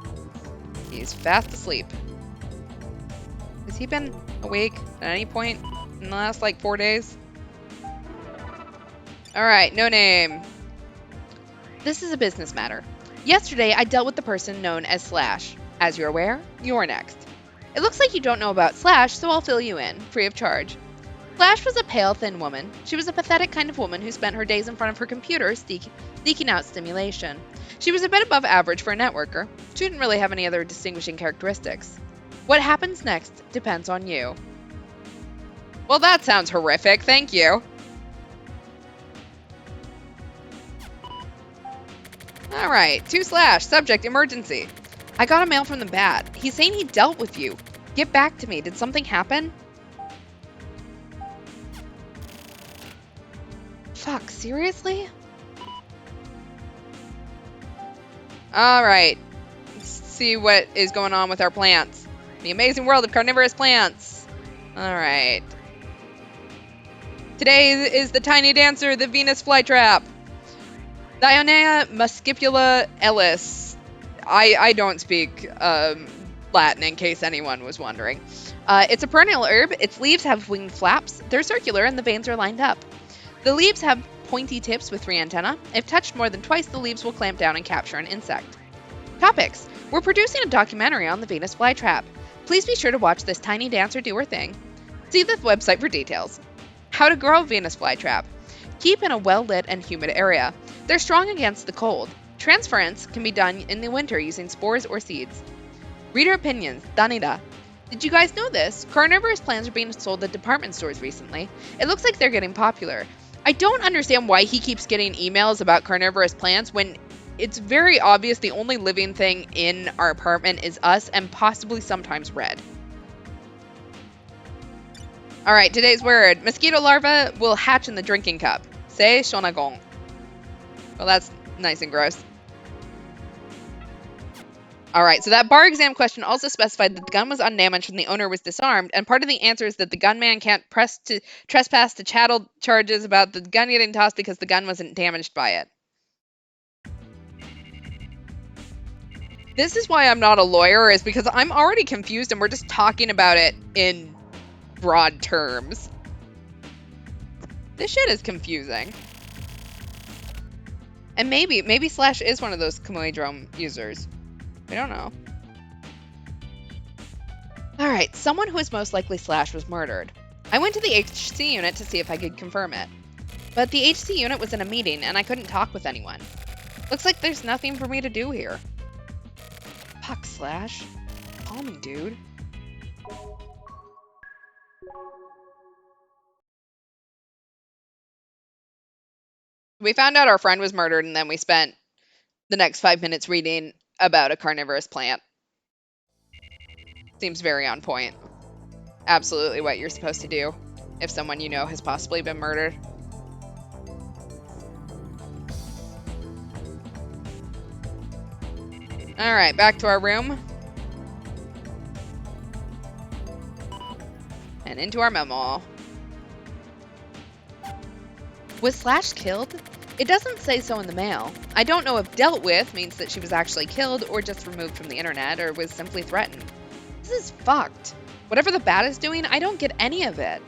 He's fast asleep. Has he been awake at any point in the last, like, 4 days? Alright, no name. This is a business matter. Yesterday, I dealt with the person known as Slash. As you're aware, you're next. It looks like you don't know about Slash, so I'll fill you in, free of charge. Slash was a pale, thin woman. She was a pathetic kind of woman who spent her days in front of her computer seeking out stimulation. She was a bit above average for a networker. She didn't really have any other distinguishing characteristics. What happens next depends on you. Well, that sounds horrific. Thank you. Alright, 2/. Subject, emergency. I got a mail from the bat. He's saying he dealt with you. Get back to me. Did something happen? Fuck, seriously? Alright. Let's see what is going on with our plants. The amazing world of carnivorous plants. Alright. Today is the tiny dancer, the Venus flytrap. Dionea muscipula ellis. I don't speak Latin, in case anyone was wondering. It's a perennial herb. Its leaves have winged flaps. They're circular and the veins are lined up. The leaves have pointy tips with 3 antennae. If touched more than twice, the leaves will clamp down and capture an insect. Topics. We're producing a documentary on the Venus flytrap. Please be sure to watch this tiny dancer do her thing. See the website for details. How to grow a Venus flytrap. Keep in a well-lit and humid area. They're strong against the cold. Transference can be done in the winter using spores or seeds. Reader opinions. Danida. Did you guys know this? Carnivorous plants are being sold at department stores recently. It looks like they're getting popular. I don't understand why he keeps getting emails about carnivorous plants when it's very obvious the only living thing in our apartment is us and possibly sometimes Red. Alright, today's word. Mosquito larvae will hatch in the drinking cup. Say shonagong. Well, that's nice and gross. Alright, so that bar exam question also specified that the gun was undamaged when the owner was disarmed, and part of the answer is that the gunman can't trespass to chattel charges about the gun getting tossed because the gun wasn't damaged by it. This is why I'm not a lawyer, is because I'm already confused and we're just talking about it in broad terms. This shit is confusing. And maybe Slash is one of those Kamui-drome users. We don't know. Alright, someone who is most likely Slash was murdered. I went to the HC unit to see if I could confirm it. But the HC unit was in a meeting and I couldn't talk with anyone. Looks like there's nothing for me to do here. Fuck, Slash. Call me, dude. We found out our friend was murdered, and then we spent the next 5 minutes reading about a carnivorous plant. Seems very on point. Absolutely what you're supposed to do if someone you know has possibly been murdered. Alright, back to our room. And into our memo. Was Slash killed? It doesn't say so in the mail. I don't know if dealt with means that she was actually killed or just removed from the internet or was simply threatened. This is fucked. Whatever the bat is doing, I don't get any of it.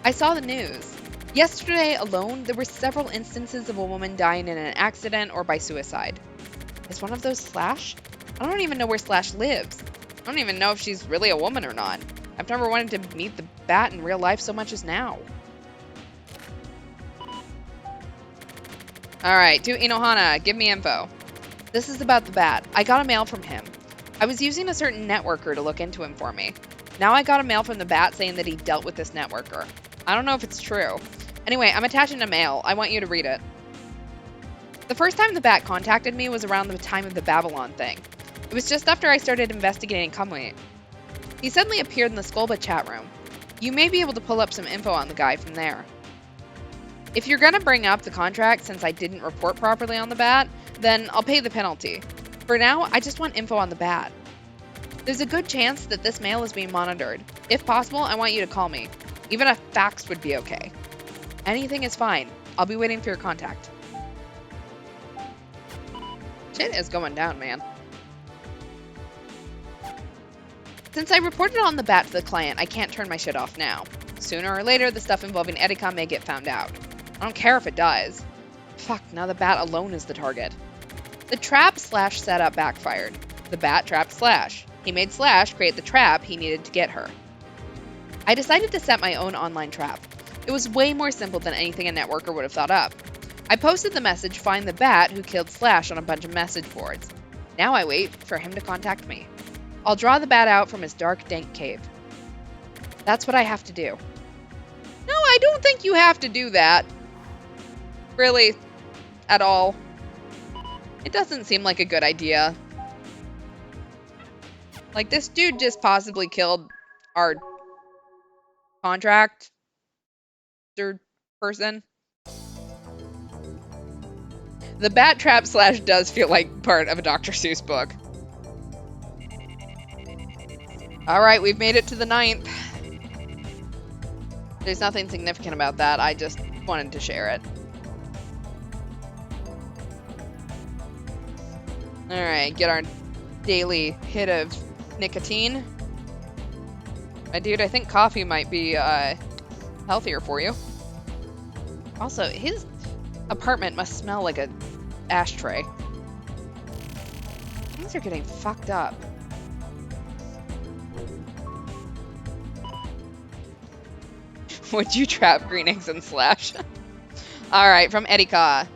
I saw the news. Yesterday alone, there were several instances of a woman dying in an accident or by suicide. Is one of those Slash? I don't even know where Slash lives. I don't even know if she's really a woman or not. I've never wanted to meet the bat in real life so much as now. Alright, to Inohana, give me info. This is about the bat. I got a mail from him. I was using a certain networker to look into him for me. Now I got a mail from the bat saying that he dealt with this networker. I don't know if it's true. Anyway, I'm attaching a mail. I want you to read it. The first time the bat contacted me was around the time of the Babylon thing. It was just after I started investigating Kamui. He suddenly appeared in the Skolba chat room. You may be able to pull up some info on the guy from there. If you're gonna bring up the contract since I didn't report properly on the bat, then I'll pay the penalty. For now, I just want info on the bat. There's a good chance that this mail is being monitored. If possible, I want you to call me. Even a fax would be okay. Anything is fine. I'll be waiting for your contact. Shit is going down, man. Since I reported on the bat to the client, I can't turn my shit off now. Sooner or later, the stuff involving Erika may get found out. I don't care if it does. Fuck, now the bat alone is the target. The trap Slash set up backfired. The bat trapped Slash. He made Slash create the trap he needed to get her. I decided to set my own online trap. It was way more simple than anything a networker would have thought up. I posted the message, find the bat who killed Slash, on a bunch of message boards. Now I wait for him to contact me. I'll draw the bat out from his dark, dank cave. That's what I have to do. No, I don't think you have to do that. Really, at all. It doesn't seem like a good idea. Like, this dude just possibly killed our contractor person. The bat trap Slash does feel like part of a Dr. Seuss book. Alright, we've made it to the 9th. There's nothing significant about that. I just wanted to share it. Alright, get our daily hit of nicotine. My dude, I think coffee might be healthier for you. Also, his apartment must smell like a ashtray. Things are getting fucked up. Would you trap green eggs and slash? Alright, from Erika.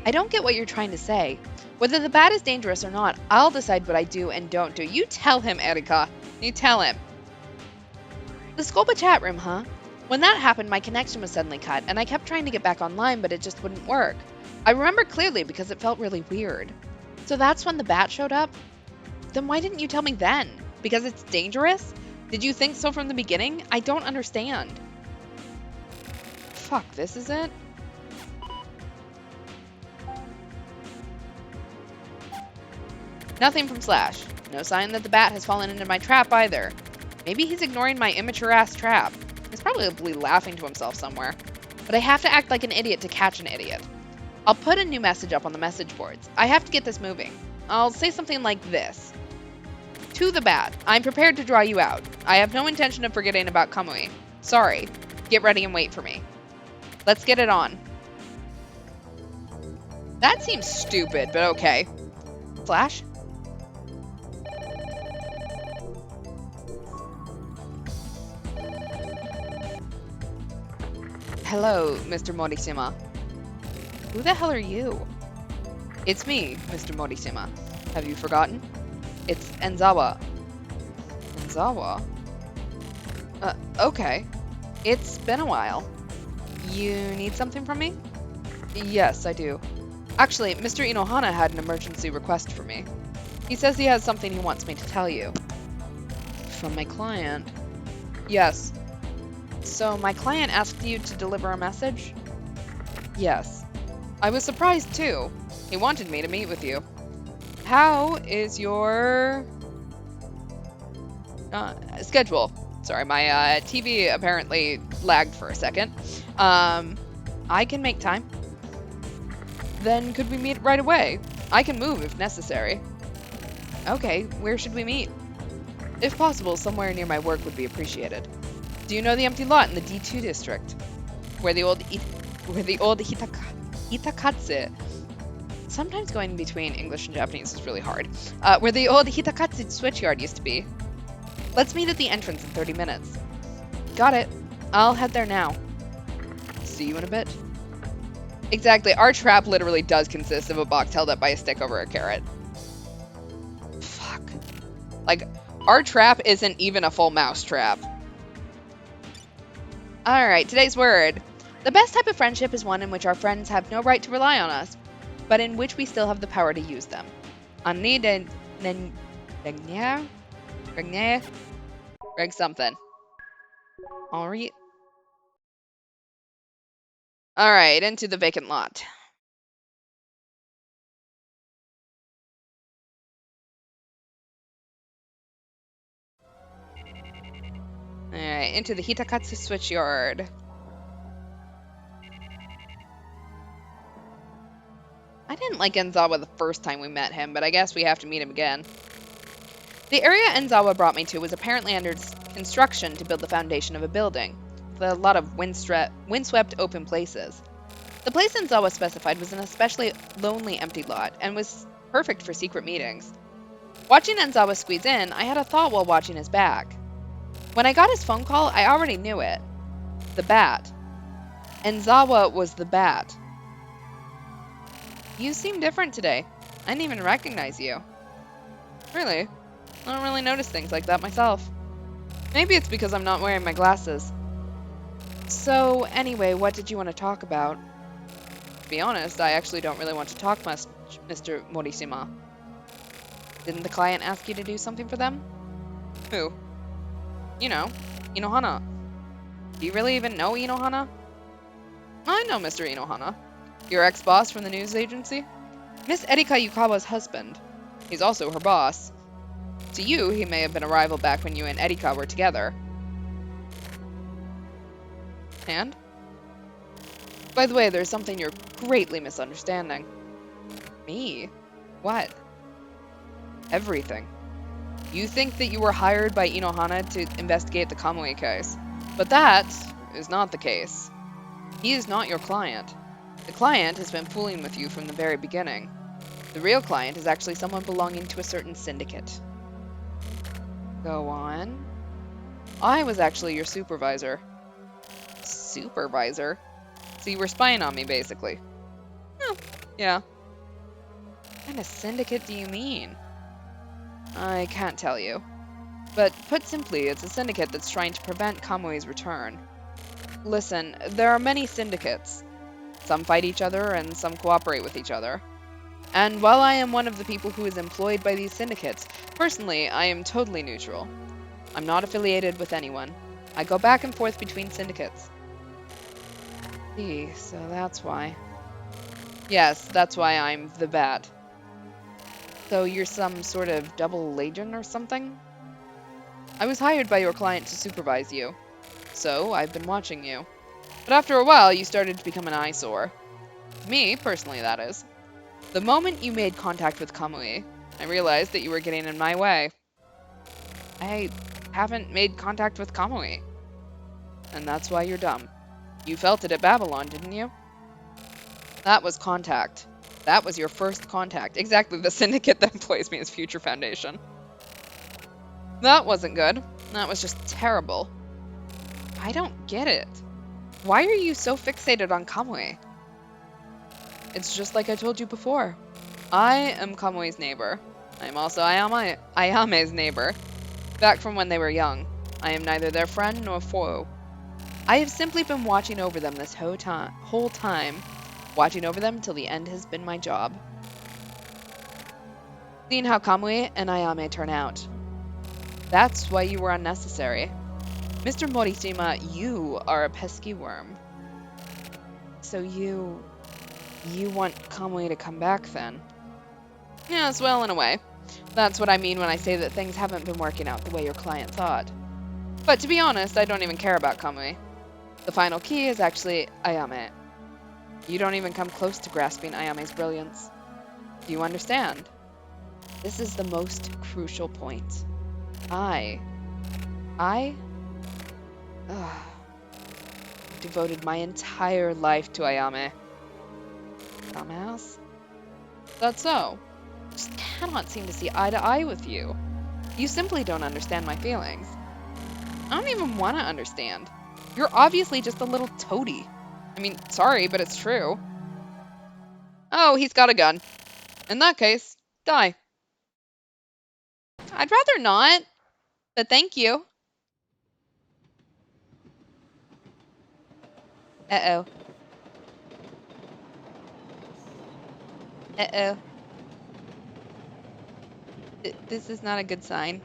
I don't get what you're trying to say. Whether the bat is dangerous or not, I'll decide what I do and don't do. You tell him, Erika. You tell him. The Sculpa chat room, huh? When that happened, my connection was suddenly cut, and I kept trying to get back online, but it just wouldn't work. I remember clearly because it felt really weird. So that's when the bat showed up? Then why didn't you tell me then? Because it's dangerous? Did you think so from the beginning? I don't understand. Fuck, this is it? Nothing from Slash. No sign that the bat has fallen into my trap either. Maybe he's ignoring my immature-ass trap. He's probably laughing to himself somewhere. But I have to act like an idiot to catch an idiot. I'll put a new message up on the message boards. I have to get this moving. I'll say something like this. To the bat, I'm prepared to draw you out. I have no intention of forgetting about Kamui. Sorry. Get ready and wait for me. Let's get it on. That seems stupid, but okay. Slash? Hello, Mr. Morishima. Who the hell are you? It's me, Mr. Morishima. Have you forgotten? It's Enzawa. Enzawa? Okay. It's been a while. You need something from me? Yes, I do. Actually, Mr. Inohana had an emergency request for me. He says he has something he wants me to tell you. From my client? Yes. So my client asked you to deliver a message? Yes. I was surprised too. He wanted me to meet with you. How is your schedule? Sorry, my TV apparently lagged for a second. I can make time. Then could we meet right away? I can move if necessary. Okay, where should we meet? If possible, somewhere near my work would be appreciated. Do you know the empty lot in the D2 district? Where the old Hitakatsu... Sometimes going between English and Japanese is really hard. Where the old Hitakatsu switchyard used to be. Let's meet at the entrance in 30 minutes. Got it. I'll head there now. See you in a bit. Exactly, our trap literally does consist of a box held up by a stick over a carrot. Fuck. Like, our trap isn't even a full mouse trap. Alright, today's word. The best type of friendship is one in which our friends have no right to rely on us, but in which we still have the power to use them. Ani de Greg something. Alright. Alright, into the vacant lot. Alright, into the Hitakatsu switchyard. I didn't like Enzawa the first time we met him, but I guess we have to meet him again. The area Enzawa brought me to was apparently under construction to build the foundation of a building, with a lot of windswept open places. The place Enzawa specified was an especially lonely empty lot, and was perfect for secret meetings. Watching Enzawa squeeze in, I had a thought while watching his back. When I got his phone call, I already knew it. The bat. Enzawa was the bat. You seem different today. I didn't even recognize you. Really? I don't really notice things like that myself. Maybe it's because I'm not wearing my glasses. So, anyway, what did you want to talk about? To be honest, I actually don't really want to talk much, Mr. Morishima. Didn't the client ask you to do something for them? Who? You know, Inohana. Do you really even know Inohana? I know Mr. Inohana. Your ex-boss from the news agency? Miss Erika Yukawa's husband. He's also her boss. To you, he may have been a rival back when you and Erika were together. And? By the way, there's something you're greatly misunderstanding. Me? What? Everything. You think that you were hired by Inohana to investigate the Kamui case, but that is not the case. He is not your client. The client has been fooling with you from the very beginning. The real client is actually someone belonging to a certain syndicate. Go on. I was actually your supervisor. Supervisor? So you were spying on me, basically. Oh, yeah. What kind of syndicate do you mean? I can't tell you. But put simply, it's a syndicate that's trying to prevent Kamui's return. Listen, there are many syndicates. Some fight each other and some cooperate with each other. And while I am one of the people who is employed by these syndicates, personally, I am totally neutral. I'm not affiliated with anyone. I go back and forth between syndicates. See, so that's why. Yes, that's why I'm the Bat. So you're some sort of double agent or something? I was hired by your client to supervise you. So, I've been watching you. But after a while, you started to become an eyesore. Me, personally, that is. The moment you made contact with Kamui, I realized that you were getting in my way. I haven't made contact with Kamui. And that's why you're dumb. You felt it at Babylon, didn't you? That was contact. That was your first contact. Exactly the syndicate that employs me as Future Foundation. That wasn't good. That was just terrible. I don't get it. Why are you so fixated on Kamui? It's just like I told you before. I am Kamui's neighbor. I am also Ayame's neighbor. Back from when they were young. I am neither their friend nor foe. I have simply been watching over them this whole time. Watching over them till the end has been my job. Seeing how Kamui and Ayame turn out. That's why you were unnecessary. Mr. Morishima, you are a pesky worm. So you want Kamui to come back then? Yes, well, in a way. That's what I mean when I say that things haven't been working out the way your client thought. But to be honest, I don't even care about Kamui. The final key is actually Ayame. You don't even come close to grasping Ayame's brilliance. Do you understand? This is the most crucial point. I devoted my entire life to Ayame. Dumbass. That's so. Just cannot seem to see eye to eye with you. You simply don't understand my feelings. I don't even want to understand. You're obviously just a little toady. I mean, sorry, but it's true. Oh, he's got a gun. In that case, die. I'd rather not, but thank you. Uh-oh. Uh-oh. This is not a good sign.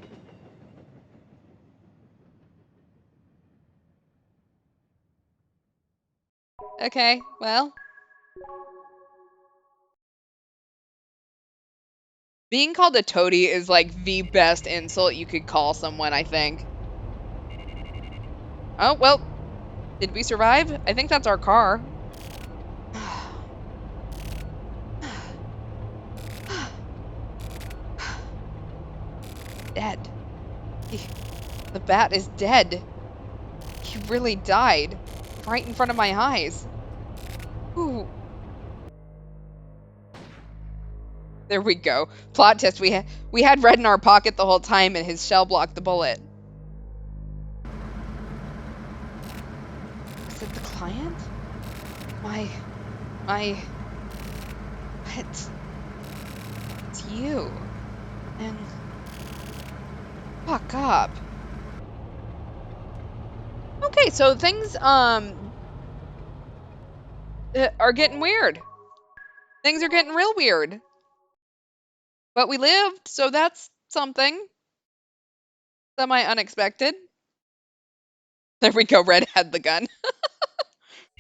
Okay, well. Being called a toady is like the best insult you could call someone, I think. Oh, well. Did we survive? I think that's our car. Dead. The bat is dead. He really died. Right in front of my eyes. Ooh. There we go. Plot twist. We had Red in our pocket the whole time and his shell blocked the bullet. Is it the client? What? It's you. And fuck up. Okay, so things are getting weird. Things are getting real weird. But we lived, so that's something. Semi-unexpected. There we go, Red had the gun.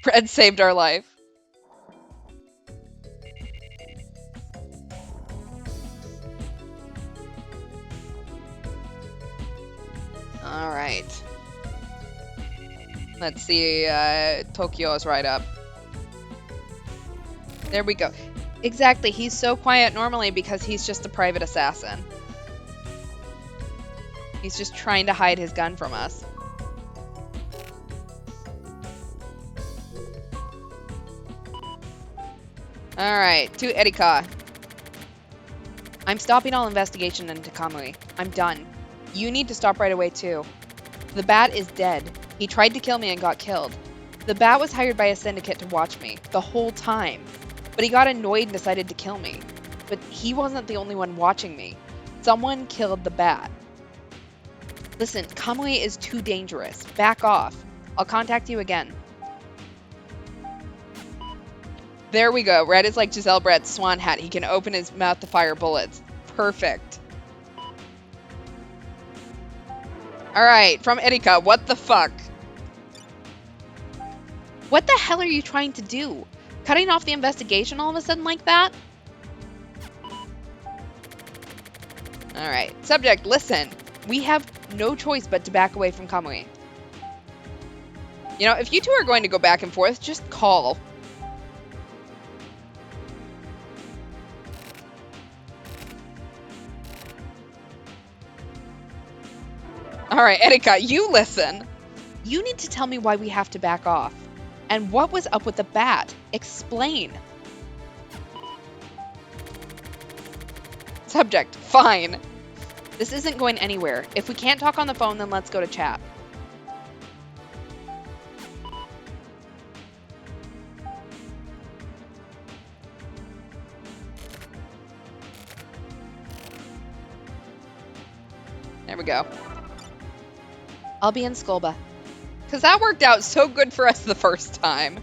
Red saved our life. Alright. Let's see, Tokyo is right up. There we go. Exactly, he's so quiet normally because he's just a private assassin. He's just trying to hide his gun from us. Alright, to Erika. I'm stopping all investigation into Kamui. I'm done. You need to stop right away, too. The bat is dead. He tried to kill me and got killed. The bat was hired by a syndicate to watch me, the whole time. But he got annoyed and decided to kill me. But he wasn't the only one watching me. Someone killed the bat. Listen, Kamui is too dangerous. Back off. I'll contact you again. There we go. Red is like Giselle Brett's swan hat. He can open his mouth to fire bullets. Perfect. Alright, from Erika, what the fuck? What the hell are you trying to do? Cutting off the investigation all of a sudden like that? Alright, subject, listen. We have no choice but to back away from Kamui. You know, if you two are going to go back and forth, just call. Alright, Erika, you listen. You need to tell me why we have to back off. And what was up with the bat? Explain. Subject, fine. This isn't going anywhere. If we can't talk on the phone, then let's go to chat. There we go. I'll be in Skolba. Because that worked out so good for us the first time.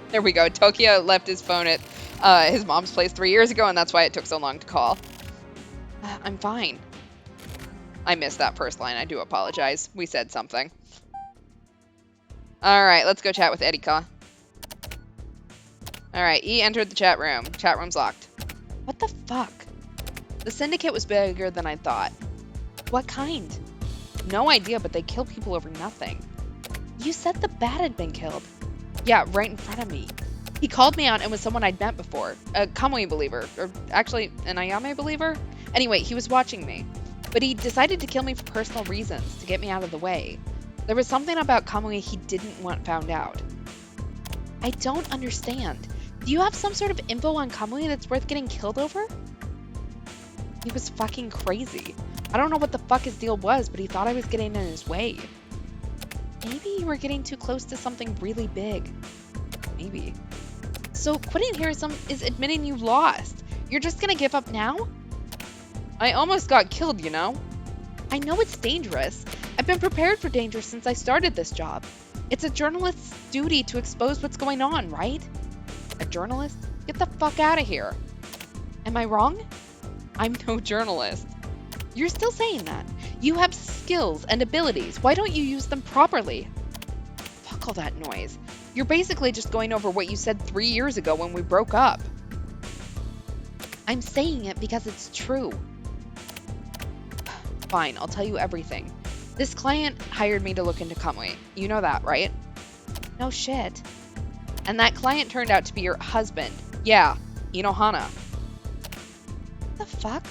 There we go. Tokyo left his phone at his mom's place 3 years ago, and that's why it took so long to call. I'm fine. I missed that first line. I do apologize. We said something. Alright, let's go chat with Erika. Alright, E entered the chat room. Chat room's locked. What the fuck? The syndicate was bigger than I thought. What kind? No idea, but they kill people over nothing. You said the bat had been killed. Yeah, right in front of me. He called me out and was someone I'd met before. A Kamui believer. Or actually, an Ayame believer? Anyway, he was watching me. But he decided to kill me for personal reasons, to get me out of the way. There was something about Kamui he didn't want found out. I don't understand. Do you have some sort of info on Kamui that's worth getting killed over? He was fucking crazy. I don't know what the fuck his deal was, but he thought I was getting in his way. Maybe you were getting too close to something really big. Maybe. So quitting here is admitting you lost. You're just gonna give up now? I almost got killed, you know? I know it's dangerous. I've been prepared for danger since I started this job. It's a journalist's duty to expose what's going on, right? A journalist? Get the fuck out of here. Am I wrong? I'm no journalist. You're still saying that. You have skills and abilities. Why don't you use them properly? Fuck all that noise. You're basically just going over what you said 3 years ago when we broke up. I'm saying it because it's true. Fine, I'll tell you everything. This client hired me to look into Kamui. You know that, right? No shit. And that client turned out to be your husband. Yeah, Inohana. The fuck?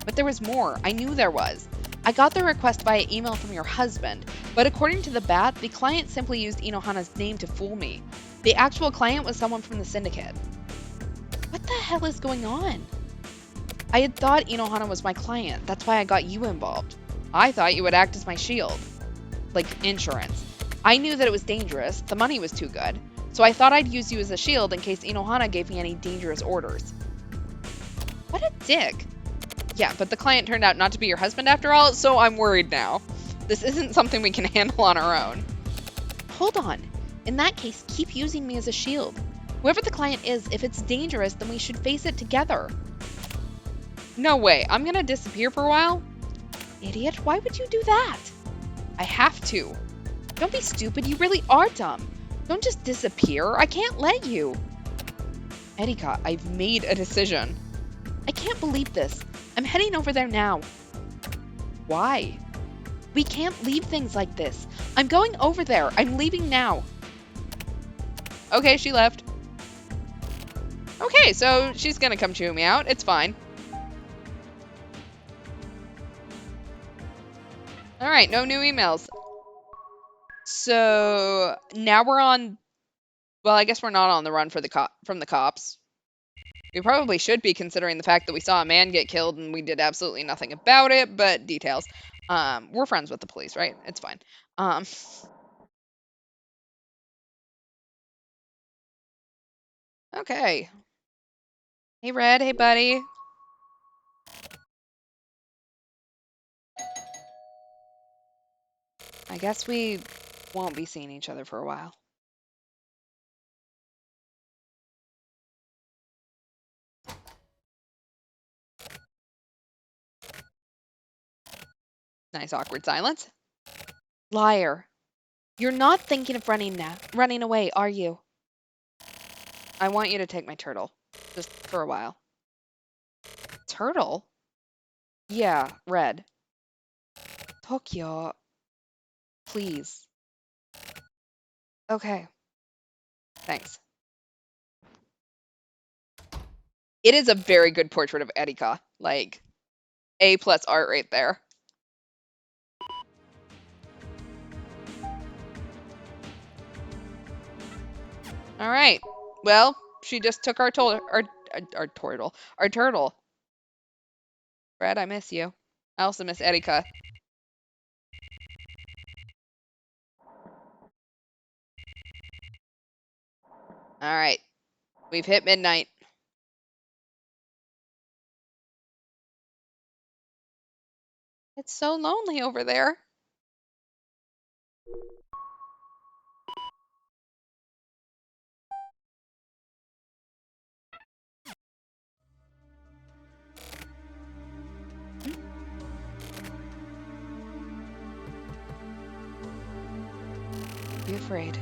But there was more. I knew there was. I got the request via email from your husband, but according to the bat, the client simply used Inohana's name to fool me. The actual client was someone from the syndicate. What the hell is going on? I had thought Inohana was my client. That's why I got you involved. I thought you would act as my shield. Like insurance. I knew that it was dangerous. The money was too good. So I thought I'd use you as a shield in case Inohana gave me any dangerous orders. What a dick. Yeah, but the client turned out not to be your husband after all, so I'm worried now. This isn't something we can handle on our own. Hold on. In that case, keep using me as a shield. Whoever the client is, if it's dangerous, then we should face it together. No way. I'm gonna disappear for a while? Idiot, why would you do that? I have to. Don't be stupid. You really are dumb. Don't just disappear. I can't let you. Erika, I've made a decision. I can't believe this. I'm heading over there now. Why? We can't leave things like this. I'm going over there. I'm leaving now. Okay, she left. Okay, so she's gonna come chew me out. It's fine. Alright, no new emails. So now we're on Well, I guess we're not on the run for from the cops. We probably should be, considering the fact that we saw a man get killed and we did absolutely nothing about it, but details. We're friends with the police, right? It's fine. Okay. Hey, Red. Hey, buddy. I guess we won't be seeing each other for a while. Nice awkward silence. Liar. You're not thinking of running away, are you? I want you to take my turtle. Just for a while. Turtle? Yeah, Red. Tokyo. Please. Okay. Thanks. It is a very good portrait of Erika. Like, A+ art right there. All right. Well, she just took our turtle. Our turtle. Brad, I miss you. I also miss Erika. All right. We've hit midnight. It's so lonely over there. Don't be afraid.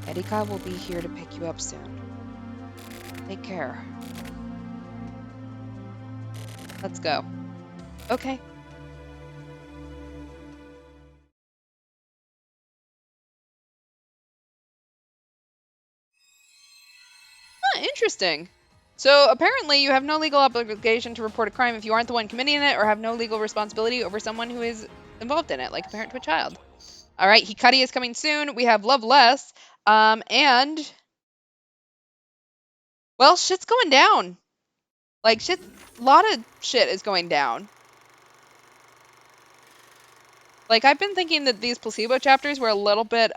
Erika will be here to pick you up soon. Take care. Let's go. Okay. Interesting. So apparently you have no legal obligation to report a crime if you aren't the one committing it, or have no legal responsibility over someone who is involved in it, like a parent to a child. All right, Hikari is coming soon. We have Loveless, and well, shit's going down. Like shit, a lot of shit is going down. Like I've been thinking that these placebo chapters were a little bit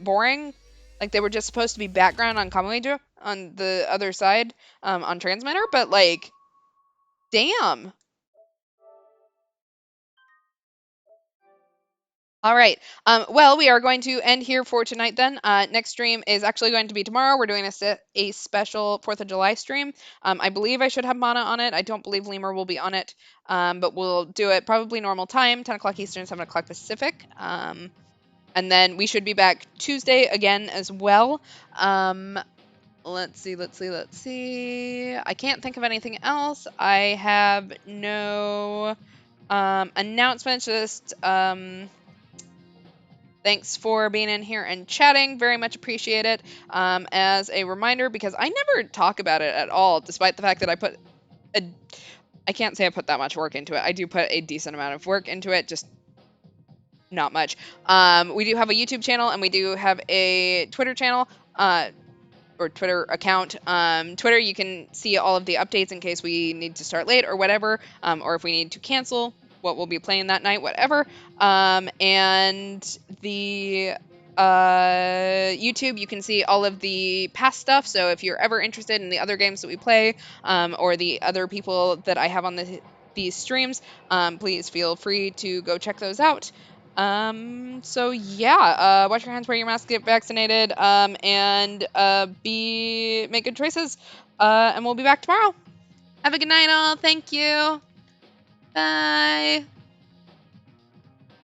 boring. Like they were just supposed to be background on Kamuijo on the other side on Transmitter, but like damn. All right. Well, we are going to end here for tonight then. Next stream is actually going to be tomorrow. We're doing a special 4th of July stream. I believe I should have Mana on it. I don't believe Lemur will be on it. But we'll do it probably normal time, 10 o'clock Eastern, 7 o'clock Pacific. And then we should be back Tuesday again as well. Let's see. I can't think of anything else. I have no announcements, just thanks for being in here and chatting. Very much appreciate it. As a reminder, because I never talk about it at all, despite the fact that I can't say I put that much work into it. I do put a decent amount of work into it, just not much. We do have a YouTube channel and we do have a Twitter channel, or Twitter account. Twitter, you can see all of the updates in case we need to start late or whatever, or if we need to cancel what we'll be playing that night, whatever. And the YouTube, you can see all of the past stuff. So if you're ever interested in the other games that we play, or the other people that I have on these streams, please feel free to go check those out. So yeah, wash your hands, wear your mask, get vaccinated, and make good choices. And we'll be back tomorrow. Have a good night, all. Thank you. Bye.